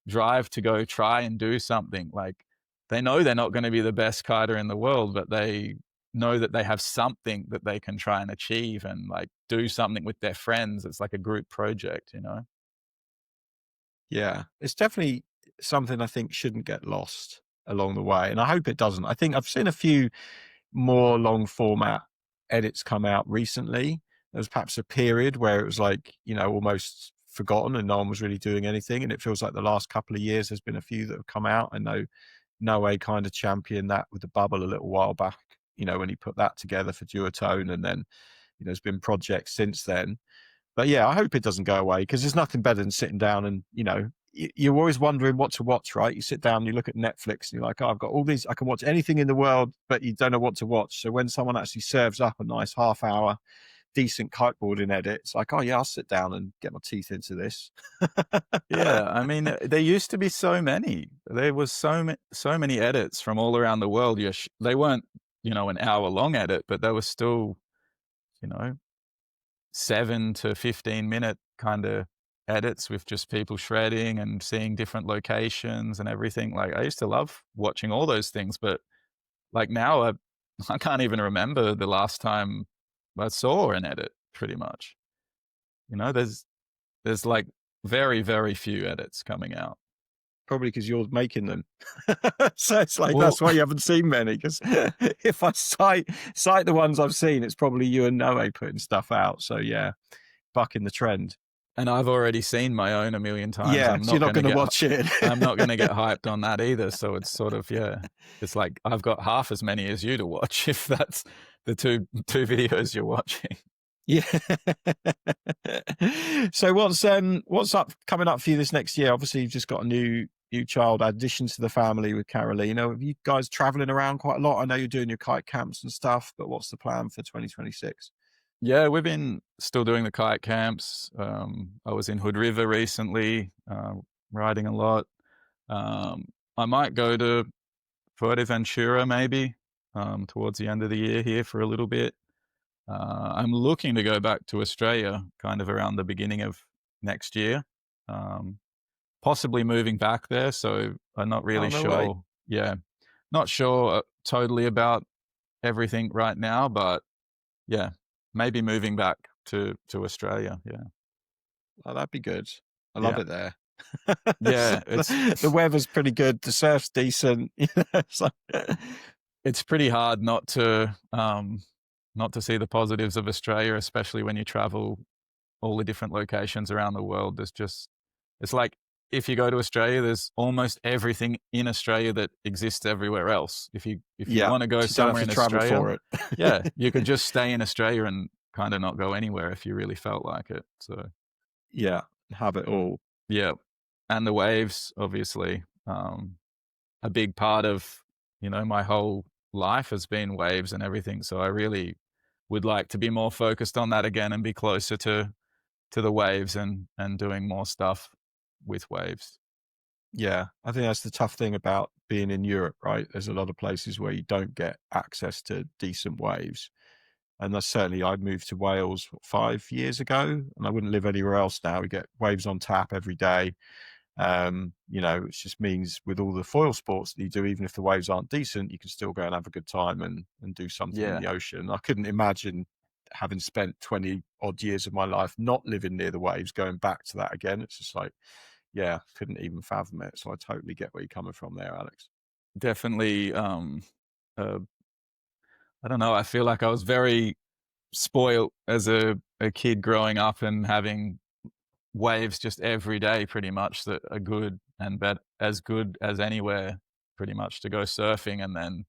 drive to go try and do something. Like they know they're not going to be the best kiter in the world, but they know that they have something that they can try and achieve and like do something with their friends. It's like a group project, you know? Yeah, it's definitely something I think shouldn't get lost along the way, and I hope it doesn't. I think I've seen a few more long format edits come out recently. There was perhaps a period where it was like, you know, almost forgotten and no one was really doing anything, and it feels like the last couple of years there's been a few that have come out. I know Noe kind of championed that with the bubble a little while back, you know, when he put that together for duotone, and then, you know, there's been projects since then. But yeah, I hope it doesn't go away, because there's nothing better than sitting down and, you know, you're always wondering what to watch, right? You sit down, you look at Netflix, and you're like, oh, I've got all these, I can watch anything in the world, but you don't know what to watch. So when someone actually serves up a nice half-hour decent kiteboarding edit, it's like, oh yeah, I'll sit down and get my teeth into this. Yeah, I mean, there used to be so many. There was so many edits from all around the world. They weren't, you know, an hour-long edit, but they were still, you know, 7 to 15-minute kinda edits with just people shredding and seeing different locations and everything. Like, I used to love watching all those things, but, like, now I can't even remember the last time I saw an edit, pretty much. You know, there's, like, very, very few edits coming out. Probably because you're making them. So it's like, Well, that's why you haven't seen many, because if I cite the ones I've seen, it's probably you and Noe putting stuff out. So yeah, bucking the trend. and I've already seen my own a million times. Yeah, so you're not going to watch it. I'm not gonna get hyped on that either, so it's sort of, yeah, it's like I've got half as many as you to watch if that's the two videos you're watching. Yeah. So what's up coming up for you this next year? Obviously, you've just got a new child addition to the family with Carolina. Have you guys traveling around quite a lot? I know you're doing your kite camps and stuff, but what's the plan for 2026? Yeah, we've been still doing the kite camps. I was in Hood River recently, riding a lot. I might go to Fuerteventura maybe, towards the end of the year here for a little bit. I'm looking to go back to Australia kind of around the beginning of next year, possibly moving back there. So I'm not Oh, really no way. sure. Yeah, not sure totally about everything right now, but yeah, maybe moving back to Australia. Yeah, Oh, that'd be good. I love yeah, it there. yeah. The weather's pretty good. The surf's decent. You know, it's like, It's pretty hard not to see the positives of Australia, especially when you travel all the different locations around the world. It's like if you go to Australia, there's almost everything in Australia that exists everywhere else. If you yeah, want to go you don't somewhere have in to travel Australia, for it. yeah, you could just stay in Australia and kind of not go anywhere if you really felt like it. So Yeah, have it all. yeah, and the waves, obviously, a big part of, you know, my whole life has been waves and everything. So I really would like to be more focused on that again and be closer to the waves and doing more stuff with waves. Yeah, I think that's the tough thing about being in Europe, right? There's a lot of places where you don't get access to decent waves. And that's certainly, I moved to Wales, what, 5 years ago, and I wouldn't live anywhere else now. We get waves on tap every day. You know, it just means with all the foil sports that you do, even if the waves aren't decent, you can still go and have a good time and do something in Yeah, the ocean. I couldn't imagine, having spent 20 odd years of my life not living near the waves, going back to that again. It's just like, yeah, couldn't even fathom it. So I totally get where you're coming from there, Alex. definitely. Uh, I don't know. I feel like I was very spoiled as a kid growing up and having waves just every day pretty much that are good and as good as anywhere pretty much to go surfing, and then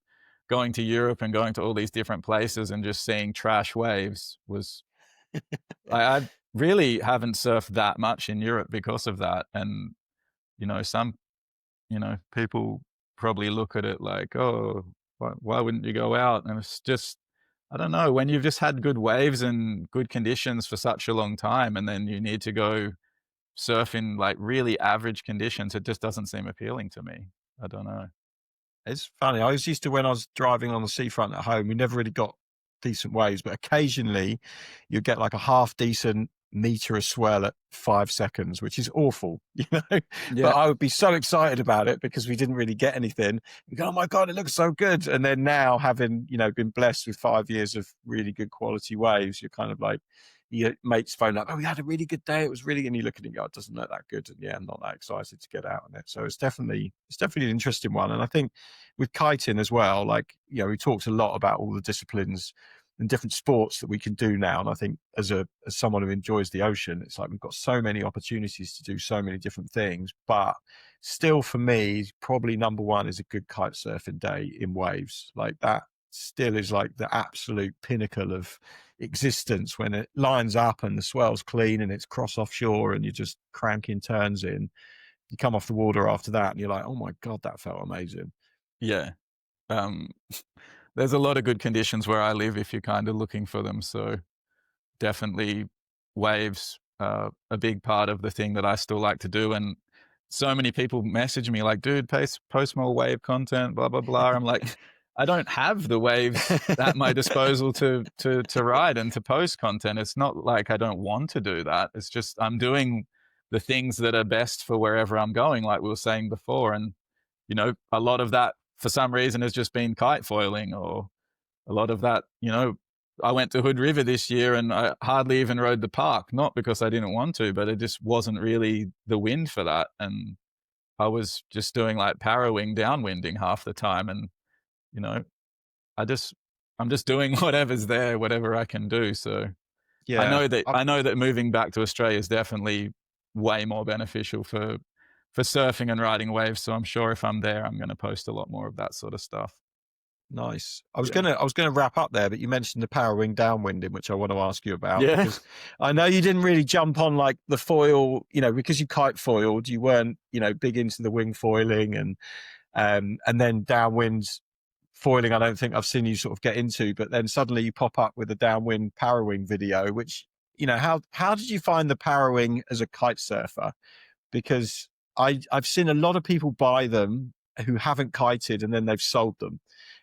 going to Europe and going to all these different places and just seeing trash waves was I really haven't surfed that much in Europe because of that. And you know, some, you know, people probably look at it like, oh, Why wouldn't you go out? And it's just, I don't know, when you've just had good waves and good conditions for such a long time, and then you need to go surf in like really average conditions, it just doesn't seem appealing to me. I don't know. It's funny. I was used to, when I was driving on the seafront at home, we never really got decent waves, but occasionally you get like a half decent meter of swell at 5 seconds, which is awful, you know. Yeah. But I would be so excited about it because we didn't really get anything. You go, oh my God, it looks so good. And then now, having, you know, been blessed with 5 years of really good quality waves, you're kind of like, your mates phone up, oh, we had a really good day. It was really, and you look at it and go, it doesn't look that good. And yeah, I'm not that excited to get out on it. So it's definitely an interesting one. And I think with kiting as well, like, you know, we talked a lot about all the disciplines and different sports that we can do now. And I think as someone who enjoys the ocean, it's like we've got so many opportunities to do so many different things. But still, for me, probably number one is a good kite surfing day in waves. Like that still is like the absolute pinnacle of existence, when it lines up and the swell's clean and it's cross offshore and you're just cranking turns in. You come off the water after that and you're like, oh my God, that felt amazing. Yeah. Um, there's a lot of good conditions where I live if you're kind of looking for them. So definitely waves are a big part of the thing that I still like to do. And so many people message me like, dude, post more wave content, blah, blah, blah. I'm like, I don't have the waves at my disposal to ride and to post content. It's not like I don't want to do that. It's just I'm doing the things that are best for wherever I'm going, like we were saying before. And, you know, a lot of that for some reason has just been kite foiling, or a lot of that, you know, I went to Hood River this year and I hardly even rode the park, not because I didn't want to, but it just wasn't really the wind for that. And I was just doing like parrowing, downwinding half the time. And, you know, I'm just doing whatever's there, whatever I can do. So Yeah. I know that moving back to Australia is definitely way more beneficial for surfing and riding waves. So I'm sure if I'm there, I'm going to post a lot more of that sort of stuff. Nice. I was Yeah. gonna wrap up there, but you mentioned the power wing downwinding, which I want to ask you about, Yeah. because I know you didn't really jump on like the foil, you know, because you kite foiled, you weren't, you know, big into the wing foiling, and then downwind foiling. I don't think I've seen you sort of get into, but then suddenly you pop up with a downwind power wing video, which, you know, how did you find the power wing as a kite surfer? Because I've seen a lot of people buy them who haven't kited and then they've sold them.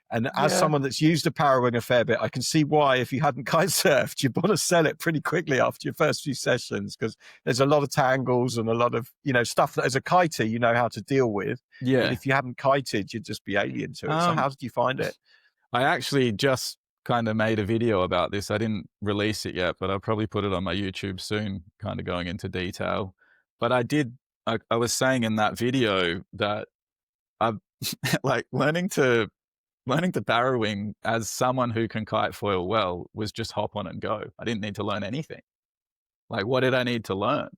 And as Yeah. someone that's used a power wing a fair bit, I can see why, if you hadn't kite surfed, you'd want to sell it pretty quickly after your first few sessions, because there's a lot of tangles and a lot of, you know, stuff that as a kiter you know how to deal with. But Yeah. if you hadn't kited, you'd just be alien to it. So how did you find it? I actually just kind of made a video about this. I didn't release it yet, but I'll probably put it on my YouTube soon, kind of going into detail. But I was saying in that video that I've like learning to barrow wing as someone who can kite foil well was just hop on and go. I didn't need to learn anything. Like, what did I need to learn?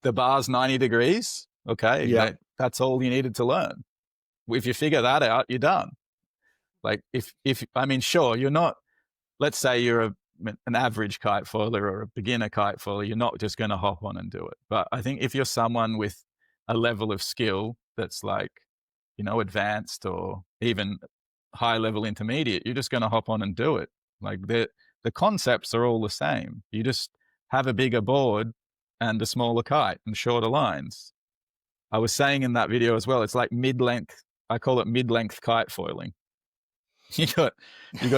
The bar's 90 degrees. Okay. Yeah. That's all you needed to learn. If you figure that out, you're done. Like if I mean, sure, you're not, let's say you're an average kite foiler or a beginner kite foiler, you're not just going to hop on and do it. But I think if you're someone with a level of skill that's like, you know, advanced or even high level intermediate, you're just going to hop on and do it. Like the concepts are all the same. You just have a bigger board and a smaller kite and shorter lines. I was saying in that video as well, it's like mid-length. I call it mid-length kite foiling. You got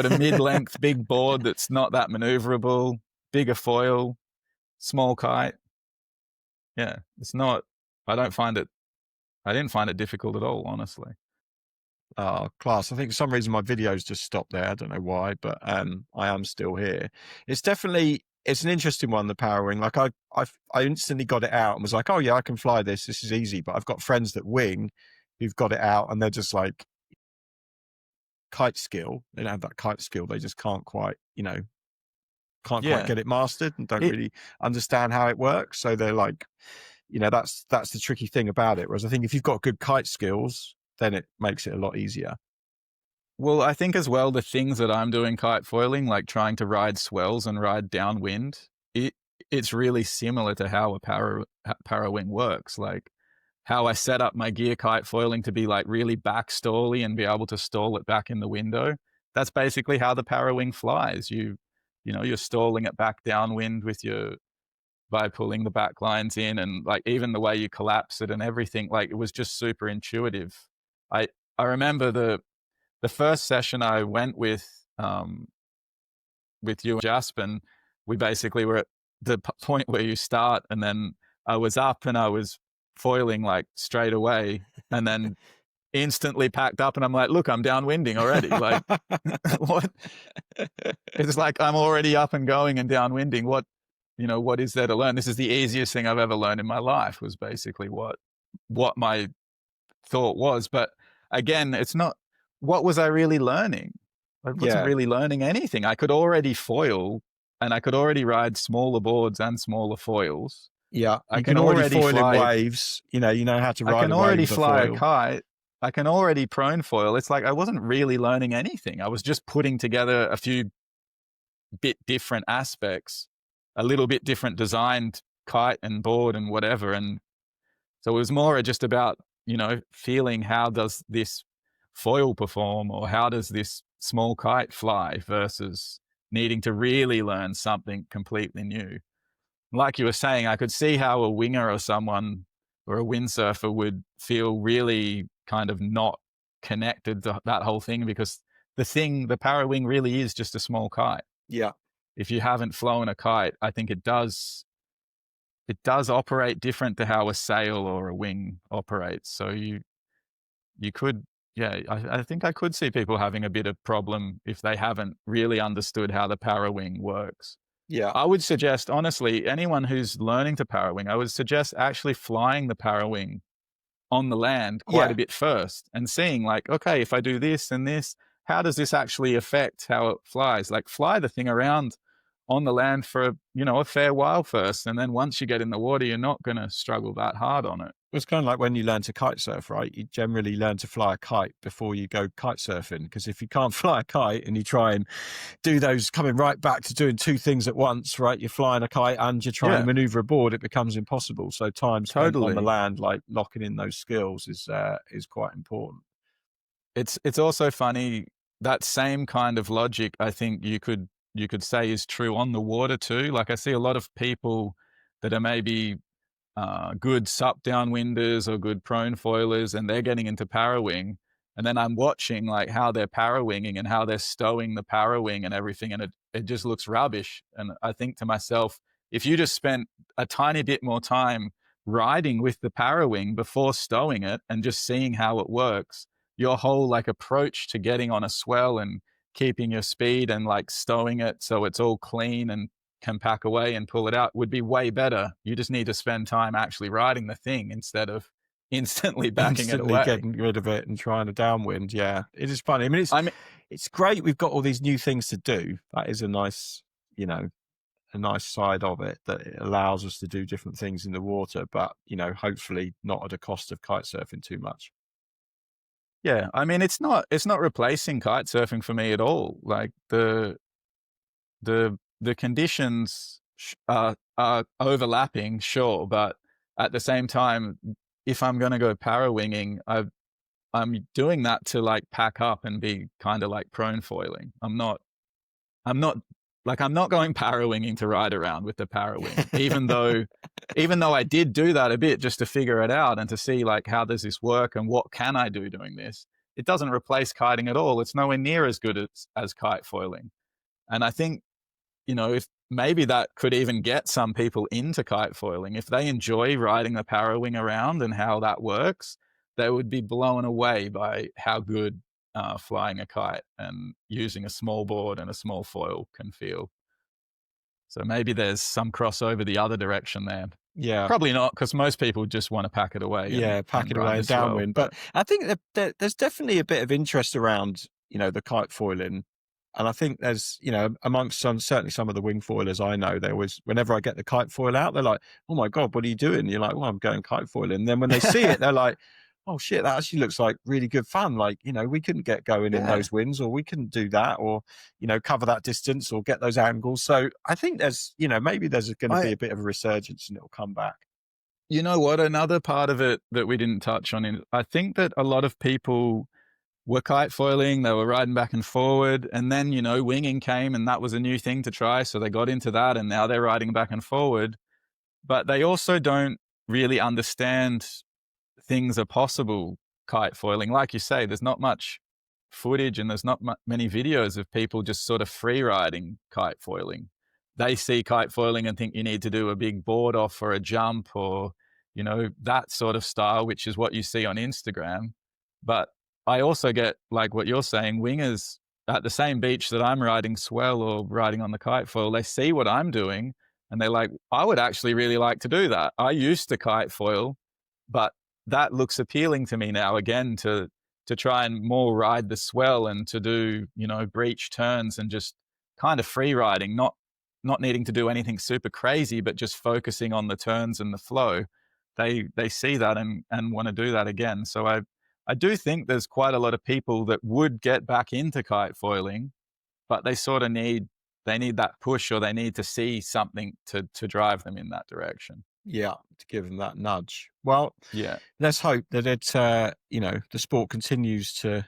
a mid-length big board that's not that maneuverable, bigger foil, small kite. Yeah, it's not. I don't find it. I didn't find it difficult at all, honestly. Oh, class. I think for some reason my videos just stopped there. I don't know why, but I am still here. It's definitely, it's an interesting one, the power wing. Like I instantly got it out and was like, oh yeah, I can fly this. This is easy. But I've got friends that wing who've got it out and they're just like, kite skill. They don't have that kite skill. They just can't quite, you know, can't quite Yeah, get it mastered and don't it really understand how it works. So they're like, you know, that's the tricky thing about it. Whereas I think if you've got good kite skills, then it makes it a lot easier. Well, I think as well, the things that I'm doing kite foiling, like trying to ride swells and ride downwind, it's really similar to how a para wing works. Like how I set up my gear kite foiling to be like really back stally and be able to stall it back in the window. That's basically how the para wing flies. You're stalling it back downwind with your by pulling the back lines in, and like even the way you collapse it and everything, like it was just super intuitive. I remember the first session I went with you and Jaspin, we basically were at the point where you start, and then I was up and I was foiling like straight away, and then instantly packed up, and I'm like, look, I'm downwinding already. Like, what? It's like I'm already up and going and downwinding. What is there to learn? This is the easiest thing I've ever learned in my life, was basically what my thought was. But again, it's not, what was I really learning? I wasn't really learning anything. I could already foil, and I could already ride smaller boards and smaller foils. Yeah, I can already foil fly in waves. You know how to ride. I can already fly foil. a kite. I can already prone foil. It's like I wasn't really learning anything. I was just putting together a few bit different aspects, a little bit different designed kite and board and whatever. And so it was more just about, feeling how does this foil perform, or how does this small kite fly, versus needing to really learn something completely new. Like you were saying, I could see how a winger or someone or a windsurfer would feel really kind of not connected to that whole thing, because the para wing really is just a small kite. Yeah. If you haven't flown a kite, I think it does operate different to how a sail or a wing operates. So you could, yeah, I think I could see people having a bit of problem if they haven't really understood how the para wing works. Yeah. I would suggest, honestly, anyone who's learning to para wing, I would suggest actually flying the para wing on the land quite a bit first, and seeing like, okay, if I do this and this, how does this actually affect how it flies? Like, fly the thing around on the land for a fair while first, and then once you get in the water, you're not going to struggle that hard on it. It's kind of like when you learn to kite surf, right? You generally learn to fly a kite before you go kite surfing, because if you can't fly a kite and you try and do those, coming right back to doing two things at once, right? You're flying a kite and you're trying to maneuver a board, it becomes impossible. So time spent on the land, like locking in those skills, is quite important. It's also funny, that same kind of logic, I think you could say is true on the water too. Like, I see a lot of people that are maybe good sup downwinders or good prone foilers, and they're getting into para wing, and then I'm watching like how they're para winging and how they're stowing the para wing and everything, and it just looks rubbish. And I think to myself, if you just spent a tiny bit more time riding with the para wing before stowing it and just seeing how it works, your whole like approach to getting on a swell and keeping your speed and like stowing it so it's all clean and can pack away and pull it out would be way better. You just need to spend time actually riding the thing instead of instantly backing it away, getting rid of it and trying to downwind. Yeah, it is funny. I mean, it's great. We've got all these new things to do. That is a nice, a nice side of it, that it allows us to do different things in the water, but hopefully not at a cost of kite surfing too much. Yeah, I mean, it's not replacing kite surfing for me at all. Like, the conditions are overlapping, sure, but at the same time, if I'm going to go para winging, I'm doing that to like pack up and be kind of like prone foiling. I'm not going para winging to ride around with the para wing, even though I did do that a bit just to figure it out and to see like, how does this work and what can I do doing this? It doesn't replace kiting at all. It's nowhere near as good as kite foiling. And I think, if maybe that could even get some people into kite foiling. If they enjoy riding the para wing around and how that works, they would be blown away by how good flying a kite and using a small board and a small foil can feel. So maybe there's some crossover the other direction there. Yeah, probably not, because most people just want to pack it away. Pack it away and downwind. But I think that there's definitely a bit of interest around the kite foiling. And I think there's, amongst certainly some of the wing foilers I know, they always, whenever I get the kite foil out, they're like, oh my God, what are you doing? And you're like, well, I'm going kite foiling. And then when they see it, they're like, oh shit, that actually looks like really good fun. Like, we couldn't get going in those winds, or we couldn't do that, or, cover that distance or get those angles. So I think there's, maybe there's going to be a bit of a resurgence and it'll come back. You know what? Another part of it that we didn't touch on, I think that a lot of people were kite foiling, they were riding back and forward, and then, winging came and that was a new thing to try. So they got into that and now they're riding back and forward. But they also don't really understand things are possible kite foiling. Like you say, there's not much footage and there's not many videos of people just sort of free riding kite foiling. They see kite foiling and think you need to do a big board off or a jump or, that sort of style, which is what you see on Instagram. But I also get, like what you're saying, wingers at the same beach that I'm riding swell or riding on the kite foil, they see what I'm doing and they're like, I would actually really like to do that. I used to kite foil, but that looks appealing to me now again to try and more ride the swell and to do, breach turns and just kind of free riding, not needing to do anything super crazy, but just focusing on the turns and the flow. They see that and want to do that again. So I do think there's quite a lot of people that would get back into kite foiling, but they sort of need that push or they need to see something to drive them in that direction. Yeah, to give them that nudge. Well, Yeah. let's hope that the sport continues to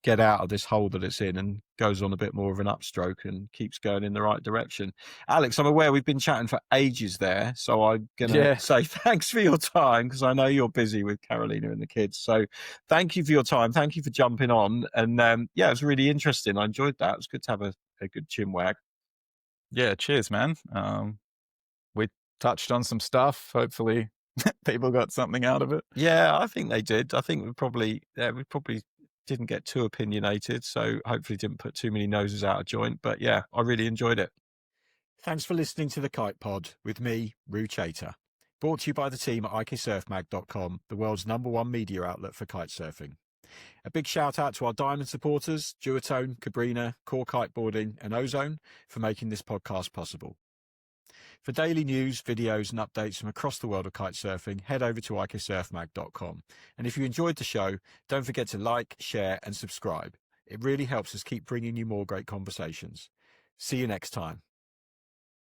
get out of this hole that it's in and goes on a bit more of an upstroke and keeps going in the right direction. Alex, I'm aware we've been chatting for ages there, so I'm going to say thanks for your time because I know you're busy with Carolina and the kids. So thank you for your time. Thank you for jumping on. And it was really interesting. I enjoyed that. It was good to have a good chin wag. Yeah, cheers, man. We touched on some stuff. Hopefully people got something out of it. Yeah, I think they did. I think we probably didn't get too opinionated, so hopefully didn't put too many noses out of joint. But yeah, I really enjoyed it. Thanks for listening to the Kite Pod with me, Roo Chater. Brought to you by the team at iksurfmag.com, the world's #1 media outlet for kitesurfing. A big shout out to our diamond supporters, Duotone, Cabrina, Core Kiteboarding and Ozone for making this podcast possible. For daily news, videos and updates from across the world of kitesurfing, head over to iksurfmag.com. And if you enjoyed the show, don't forget to like, share and subscribe. It really helps us keep bringing you more great conversations. See you next time.